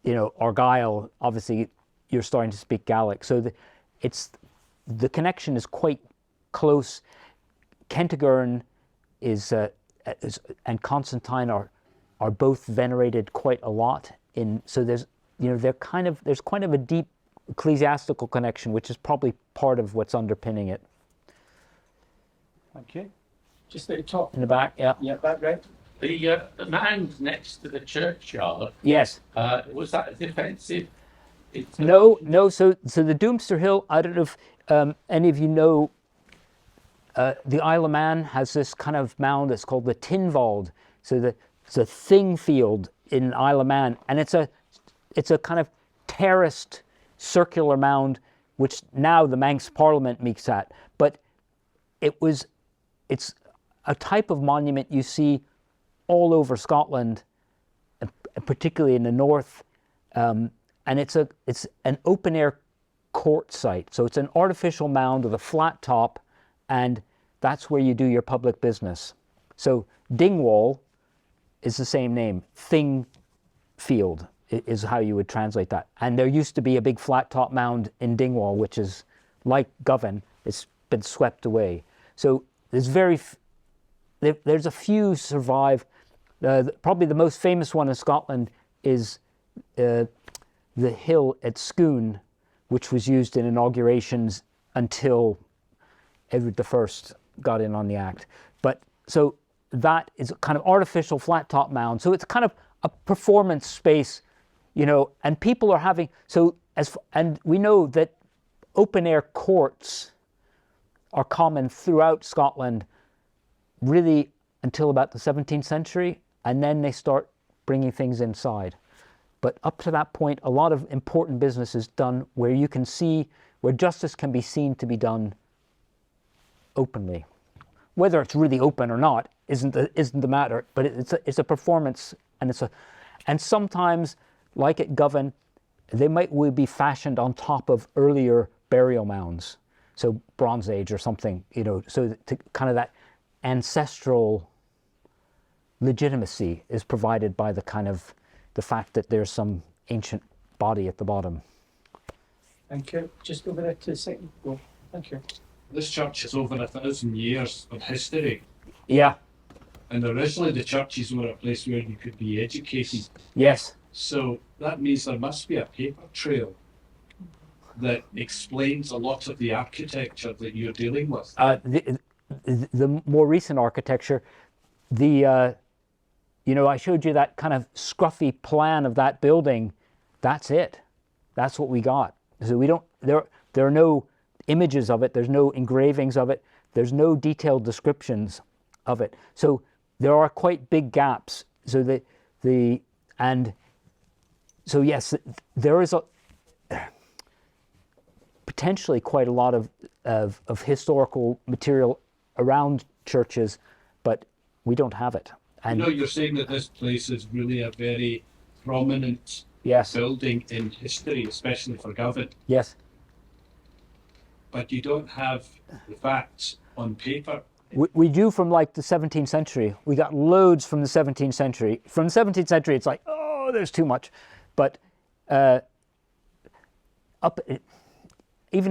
A: Argyll. Obviously, you're starting to speak Gaelic, so the connection is quite close. Kentigern and Constantine are both venerated quite a lot so there's there's kind of a deep ecclesiastical connection, which is probably part of what's underpinning it.
B: Thank you. Just at the top.
A: In the back, yeah.
B: Yeah, back right.
D: The mound next to the churchyard,
A: Yes.
D: was that a defensive?
A: No. So the Doomster Hill, I don't know if any of you know, the Isle of Man has this kind of mound that's called the Tinwald. So it's a thing field in Isle of Man, and it's a kind of terraced circular mound, which now the Manx Parliament meets at. But it's a type of monument you see all over Scotland, and particularly in the north, and it's an open air court site. So it's an artificial mound with a flat top, and that's where you do your public business. So Dingwall is the same name. Thing field is how you would translate that. And there used to be a big flat top mound in Dingwall, which is like Govan. It's been swept away. So there's a few survive. Probably the most famous one in Scotland is the hill at Scone, which was used in inaugurations until Edward I got in on the act. But so that is a kind of artificial flat top mound. So it's kind of a performance space, and people are having, and we know that open air courts are common throughout Scotland really until about the 17th century, and then they start bringing things inside. But up to that point, a lot of important business is done where justice can be seen to be done openly. Whether it's really open or not isn't the matter, but it's a performance, and sometimes, like at Govan, they might be fashioned on top of earlier burial mounds, so Bronze Age or something, so to kind of that ancestral legitimacy is provided by the fact that there's some ancient body at the bottom.
B: Thank you. Just over there to the second row. Thank you.
D: This church has over 1,000 years of history.
A: Yeah.
D: And originally the churches were a place where you could be educated.
A: Yes.
D: So that means there must be a paper trail that explains a lot of the architecture that you're dealing with.
A: The more recent architecture, I showed you that kind of scruffy plan of that building. That's it. That's what we got. So there are no images of it. There's no engravings of it. There's no detailed descriptions of it. So there are quite big gaps. So yes, there is potentially quite a lot of historical material around churches, but we don't have it. And
D: you're saying that this place is really a very prominent building in history, especially for Govan.
A: Yes.
D: But you don't have the facts on paper.
A: We do from like the 17th century. We got loads from the 17th century. From the 17th century, it's like, oh, there's too much. But even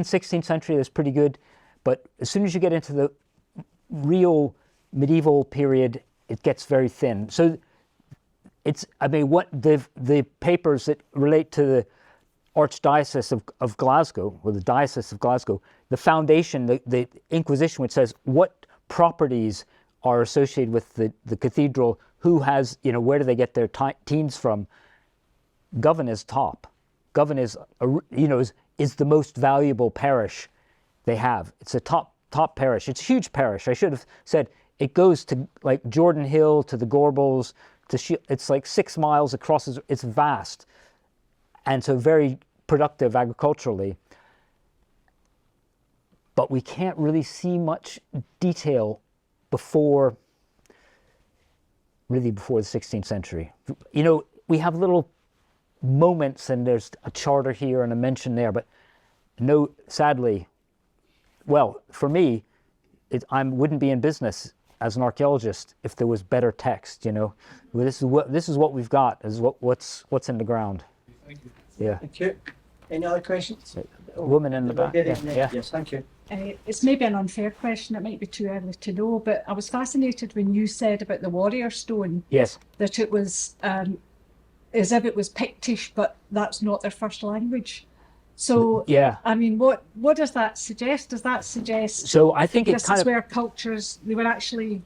A: 16th century, that's pretty good. But as soon as you get into the real medieval period, it gets very thin. So what the papers that relate to the Archdiocese of Glasgow, or the Diocese of Glasgow, the foundation, the Inquisition, which says what properties are associated with the cathedral, who has, where do they get their teens from? Govan is top. Govan is the most valuable parish they have. It's a top parish. It's a huge parish. I should have said it goes to like Jordan Hill, to the Gorbals, it's like 6 miles across. It's vast, and so very productive agriculturally. But we can't really see much detail before the 16th century. We have little moments, and there's a charter here and a mention there, but no, sadly, well, for me, I wouldn't be in business as an archaeologist if there was better text. Well, this is what we've got. Is what's in the ground.
D: Thank you.
A: Yeah.
B: Thank you. Any other questions?
A: Woman in the back. Yeah.
B: Yes, thank you.
E: It's maybe an unfair question, it might be too early to know, but I was fascinated when you said about the warrior stone,
A: Yes.
E: that it was as if it was Pictish, but that's not their first language. So,
A: Yeah.
E: I mean, what does that suggest? Does that suggest
A: So I think it
E: this
A: kind
E: is
A: of,
E: where cultures, they were actually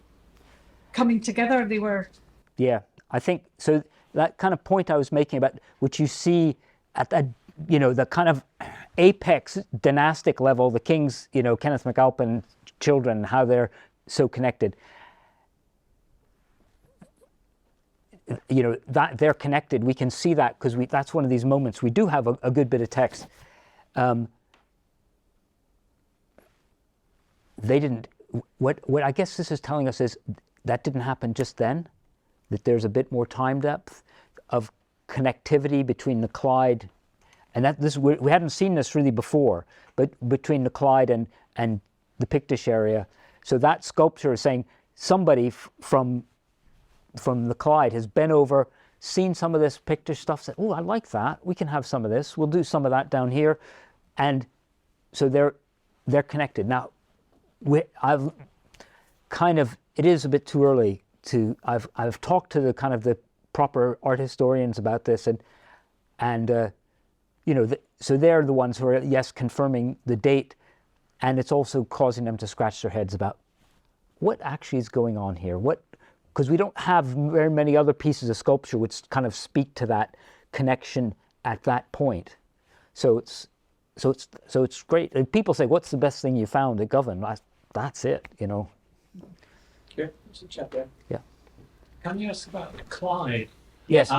E: coming together, they were...
A: yeah, I think, so that kind of point I was making about, which you see at that, the kind of apex dynastic level, the kings, Kenneth MacAlpin children, how they're so connected. That they're connected, we can see that because that's one of these moments. We do have a good bit of text. They didn't, what I guess this is telling us is that didn't happen just then, that there's a bit more time depth of connectivity between the Clyde, and that we hadn't seen this really before, but between the Clyde and the Pictish area. So that sculpture is saying somebody from the Clyde has been over, seen some of this Pictish stuff, said, oh, I like that, we can have some of this, we'll do some of that down here. And so they're connected. Now, I've kind of, it is a bit too early to, I've talked to the proper art historians about this, and so they're the ones who are, yes, confirming the date, and it's also causing them to scratch their heads about what actually is going on here. Because we don't have very many other pieces of sculpture which kind of speak to that connection at that point. So it's great. And people say, "What's the best thing you found at Govan?" That's it,
B: Okay, there's a chat there.
A: Yeah.
D: Can you ask about the Clyde?
A: Yes.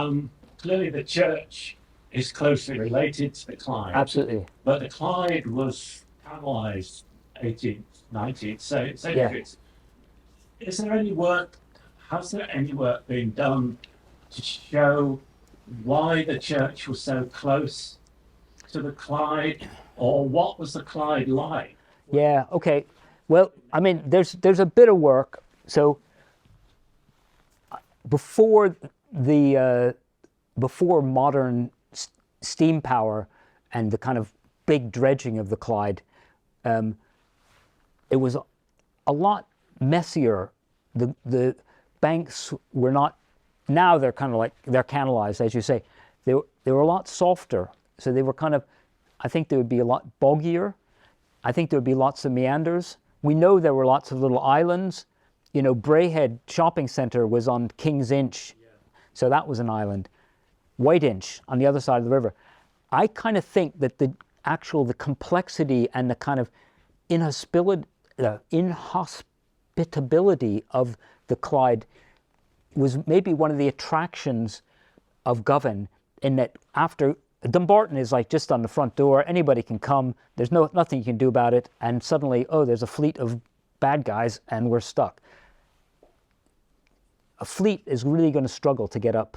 D: Clearly the church is closely related to the Clyde.
A: Absolutely.
D: But the Clyde was canalised 18th, 19th centuries. Is there any work, has there any work been done to show why the church was so close to the Clyde, or what was the Clyde like?
A: Yeah, okay. Well, I mean, there's a bit of work. So before modern steam power and the kind of big dredging of the Clyde, it was a lot messier. The banks were not, now they're kind of like, they're canalized, as you say. They were a lot softer. So they were kind of, I think they would be a lot boggier. I think there would be lots of meanders. We know there were lots of little islands. Braehead Shopping Centre was on King's Inch, so that was an island. White Inch on the other side of the river. I kind of think that the complexity and the kind of inhospitability of the Clyde was maybe one of the attractions of Govan, in that after Dumbarton is like just on the front door, anybody can come, there's nothing you can do about it, and suddenly, oh, there's a fleet of bad guys and we're stuck. A fleet is really going to struggle to get up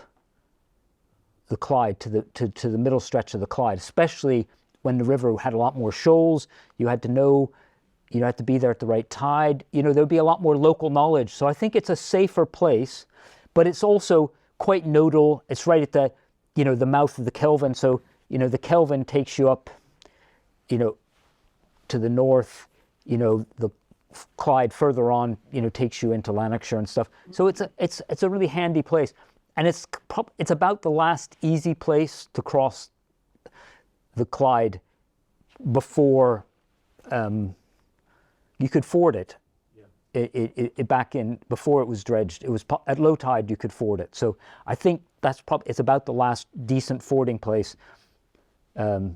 A: the Clyde to the middle stretch of the Clyde, especially when the river had a lot more shoals. You had to know, you had to be there at the right tide. There'd be a lot more local knowledge. So I think it's a safer place, but it's also quite nodal. It's right at the mouth of the Kelvin. So, the Kelvin takes you up, to the north, the Clyde further on, takes you into Lanarkshire and stuff. So it's a really handy place. And it's about the last easy place to cross the Clyde before you could ford it. It back in before it was dredged. It was at low tide you could ford it. So I think it's about the last decent fording place. So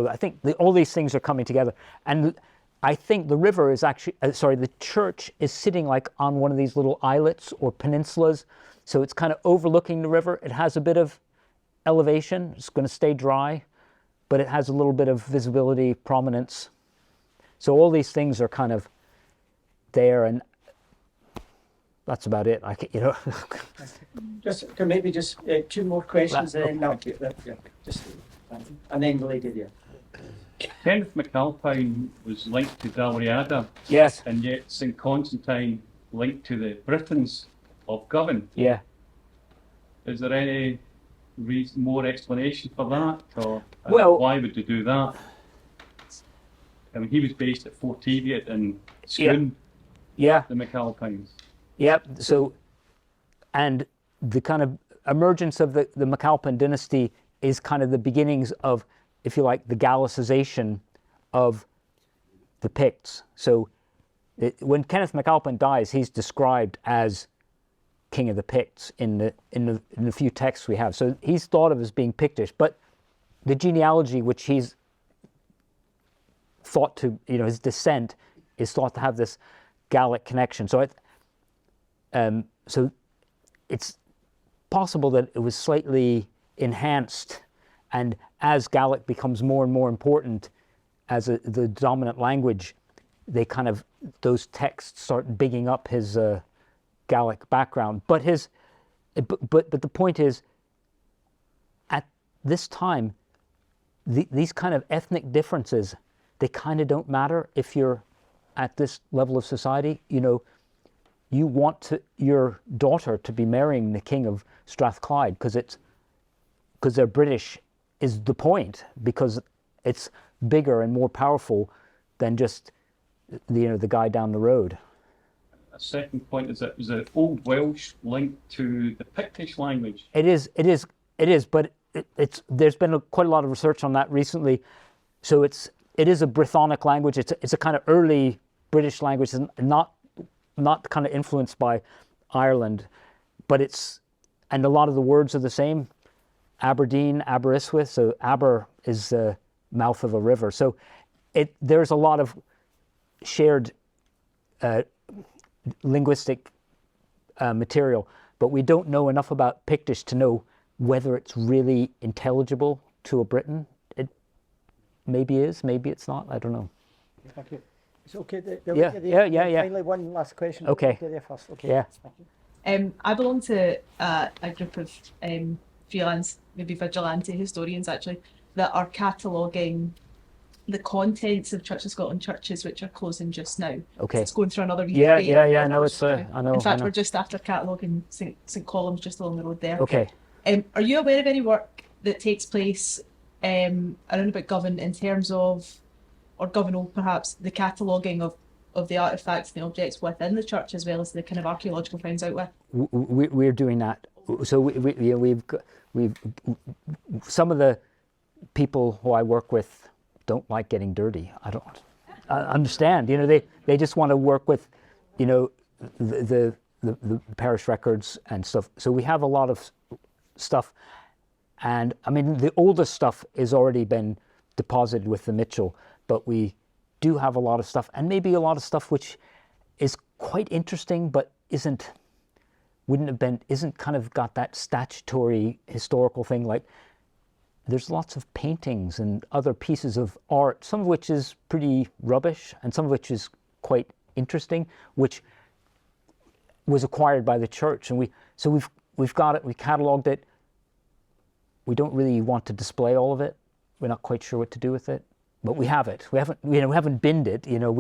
A: I think all these things are coming together, and I think the river is actually the church is sitting like on one of these little islets or peninsulas. So it's kind of overlooking the river. It has a bit of elevation. It's going to stay dry, but it has a little bit of visibility, prominence. So all these things are kind of there, and that's about it. You know.
B: Just maybe just 2 more questions, and then that'll be it. Yeah, just and then the lady there.
F: Kenneth MacAlpine was linked to Dalriada,
A: Yes.
F: and yet St Constantine linked to the Britons of Govan.
A: Yeah.
F: Is there any more explanation for that, or
A: Well,
F: why would they do that? I mean, he was based at Fort Teviot in Scone,
A: Yeah.
F: the MacAlpines.
A: Yep. So, and the kind of emergence of the MacAlpine dynasty is kind of the beginnings of, if you like, the Gallicization of the Picts. So, when Kenneth MacAlpine dies, he's described as king of the Picts in the few texts we have. So he's thought of as being Pictish, but the genealogy which he's thought to, you know, his descent is thought to have this Gallic connection. So so it's possible that it was slightly enhanced, and as Gallic becomes more and more important as the dominant language, they kind of, those texts start bigging up his Gallic background. But the point is, at this time, these kind of ethnic differences, they kind of don't matter if you're at this level of society. You know, you want your daughter to be marrying the King of Strathclyde because they're British is the point, because it's bigger and more powerful than just the guy down the road.
F: A second point is that the Old Welsh linked to the Pictish language.
A: It is, but there's been quite a lot of research on that recently. So it is a Brythonic language. It's a kind of early British language, and not kind of influenced by Ireland, but and a lot of the words are the same. Aberdeen, Aberystwyth. So Aber is the mouth of a river. So there's a lot of shared linguistic material, but we don't know enough about Pictish to know whether it's really intelligible to a Briton. It maybe is, maybe it's not. I don't know.
B: Thank you. It's okay.
A: Yeah.
B: Finally, one last question.
A: Okay.
B: There first. Okay.
A: Yeah.
B: Thank you.
G: I belong to a group of freelance, maybe vigilante historians actually, that are cataloguing the contents of Church of Scotland churches which are closing just now.
A: Okay.
G: It's going through another
A: Yeah. I know it's.
G: In
A: I know.
G: fact, we're just after cataloguing St Column's just along the road there.
A: Okay.
G: Are you aware of any work that takes place around about Govan in terms of, or Govan perhaps, the cataloguing of the artefacts and the objects within the church, as well as the kind of archaeological finds out with?
A: We're doing that. So we've some of the people who I work with don't like getting dirty. I understand. You know, they just want to work with, you know, the parish records and stuff. So we have a lot of stuff, and I mean the oldest stuff has already been deposited with the Mitchell, but we do have a lot of stuff, and maybe a lot of stuff which is quite interesting, but isn't kind of got that statutory historical thing. Like there's lots of paintings and other pieces of art, some of which is pretty rubbish and some of which is quite interesting, which was acquired by the church, and we've got it, we catalogued it. We don't really want to display all of it. We're not quite sure what to do with it, but we have it. We haven't binned it. You know,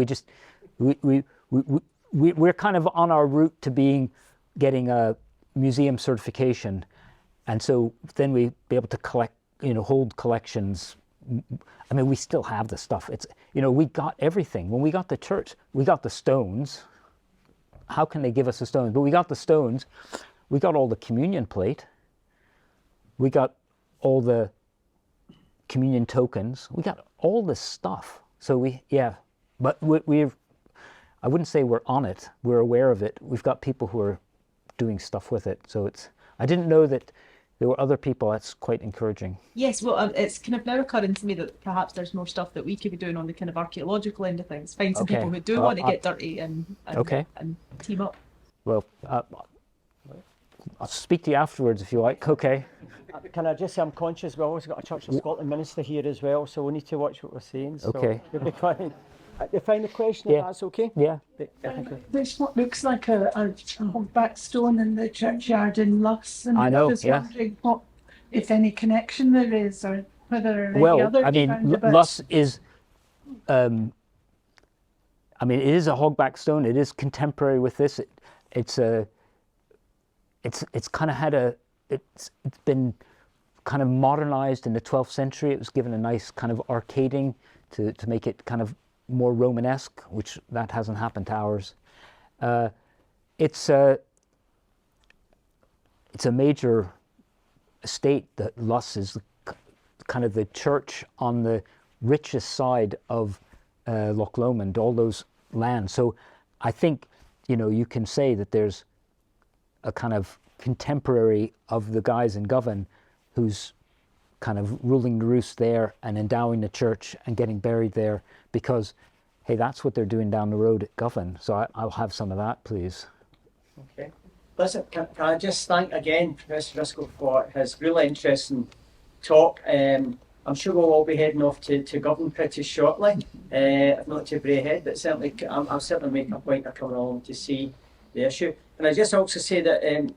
A: we're kind of on our route to getting a museum certification, and so then we be able to collect, you know, hold collections. I mean, we still have the stuff. It's, you know, we got everything. When we got the church, we got the stones. How can they give us the stones? But we got the stones. We got all the communion plate. We got all the communion tokens. We got all this stuff. So but I wouldn't say we're on it. We're aware of it. We've got people who are doing stuff with it. So I didn't know that there were other people. That's quite encouraging.
G: Yes, well, it's kind of now occurring to me that perhaps there's more stuff that we could be doing on the kind of archaeological end of things. Find some people who do want to get dirty and team up.
A: Well, I'll speak to you afterwards if you like. Okay.
B: Can I just say I'm conscious we've always got a Church of Scotland minister here as well, so we need to watch what we're saying. So
A: Okay.
B: you'll be fine. The final question,
A: Yeah.
B: if that's okay.
A: Yeah.
H: There's what looks like a hogback stone in the churchyard in Luss, and
A: I know,
H: was
A: yeah.
H: wondering what, if any connection there is, or whether there are any
A: Well,
H: other
A: I mean,
H: roundabouts.
A: Luss is, I mean, it is a hogback stone. It is contemporary with this. It's kind of had a, it's been kind of modernized in the 12th century. It was given a nice kind of arcading to make it kind of more Romanesque, which that hasn't happened to ours. It's a major estate. That Luss is kind of the church on the richest side of Loch Lomond, all those lands. So I think, you know, you can say that there's a kind of contemporary of the guys in Govan who's kind of ruling the roost there and endowing the church and getting buried there, because, hey, that's what they're doing down the road at Govan. So I'll have some of that, please.
B: Okay. Listen, can I just thank again Professor Driscoll for his really interesting talk. I'm sure we'll all be heading off to Govan pretty shortly, if not to Braehead, but certainly I'll certainly make a point of coming along to see the issue. And I just also say that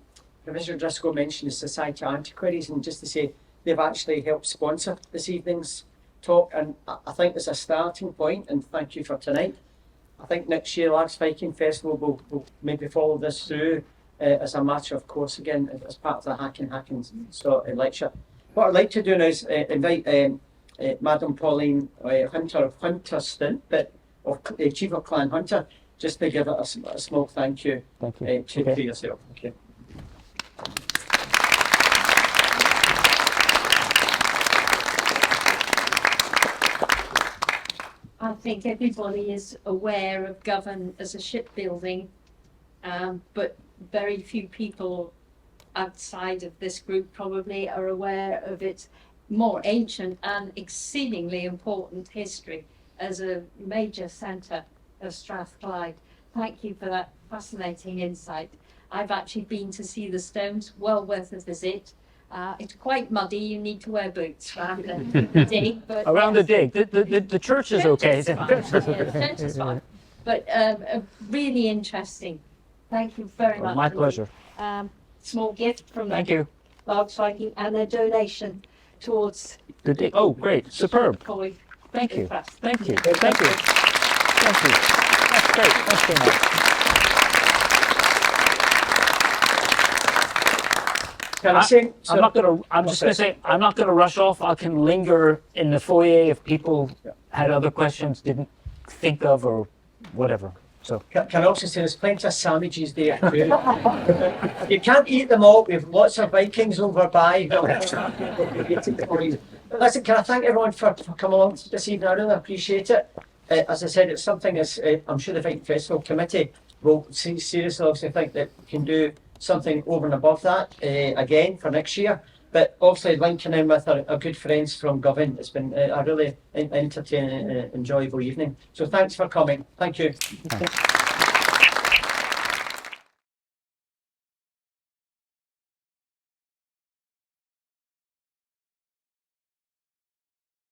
B: Professor Driscoll mentioned the Society of Antiquaries, and just to say they've actually helped sponsor this evening's talk, and I think it's a starting point, and thank you for tonight. I think next year Largs Viking Festival will maybe follow this through as a matter of course again as part of the Hackins lecture. What I'd like to do now is invite Madam Pauline Hunter of Hunter Stint, but of Chief of Clan Hunter, just to give it a small thank you.
A: Thank you.
B: To yourself. Okay.
I: I think everybody is aware of Govan as a shipbuilding, but very few people outside of this group probably are aware of its more ancient and exceedingly important history as a major centre of Strathclyde. Thank you for that fascinating insight. I've actually been to see the stones, well worth a visit. It's quite muddy, you need to wear boots around the dig. But
A: Around the dig, the church is okay.
I: The church is fine. But really interesting. Thank you very much.
A: My pleasure.
I: Small gift from
A: Thank you.
I: Largs Viking and a donation towards
A: The dig. Oh, great. Superb.
I: Colleague.
A: Thank you. Thank you. Thank you. Thank you. That's great. Thanks very much.
B: Can I say?
A: I'm just going to say, I'm not going to rush off. I can linger in the foyer if people had other questions, didn't think of, or whatever. So
B: Can I also say there's plenty of sandwiches there too. You can't eat them all. We have lots of Vikings over by. Listen, can I thank everyone for coming along this evening? I really appreciate it. As I said, it's something as I'm sure the Viking Festival Committee will seriously obviously think that we can do something over and above that again for next year. But obviously linking in with our good friends from Govan, it's been a really entertaining, enjoyable evening. So thanks for coming. Thank you.
A: thanks.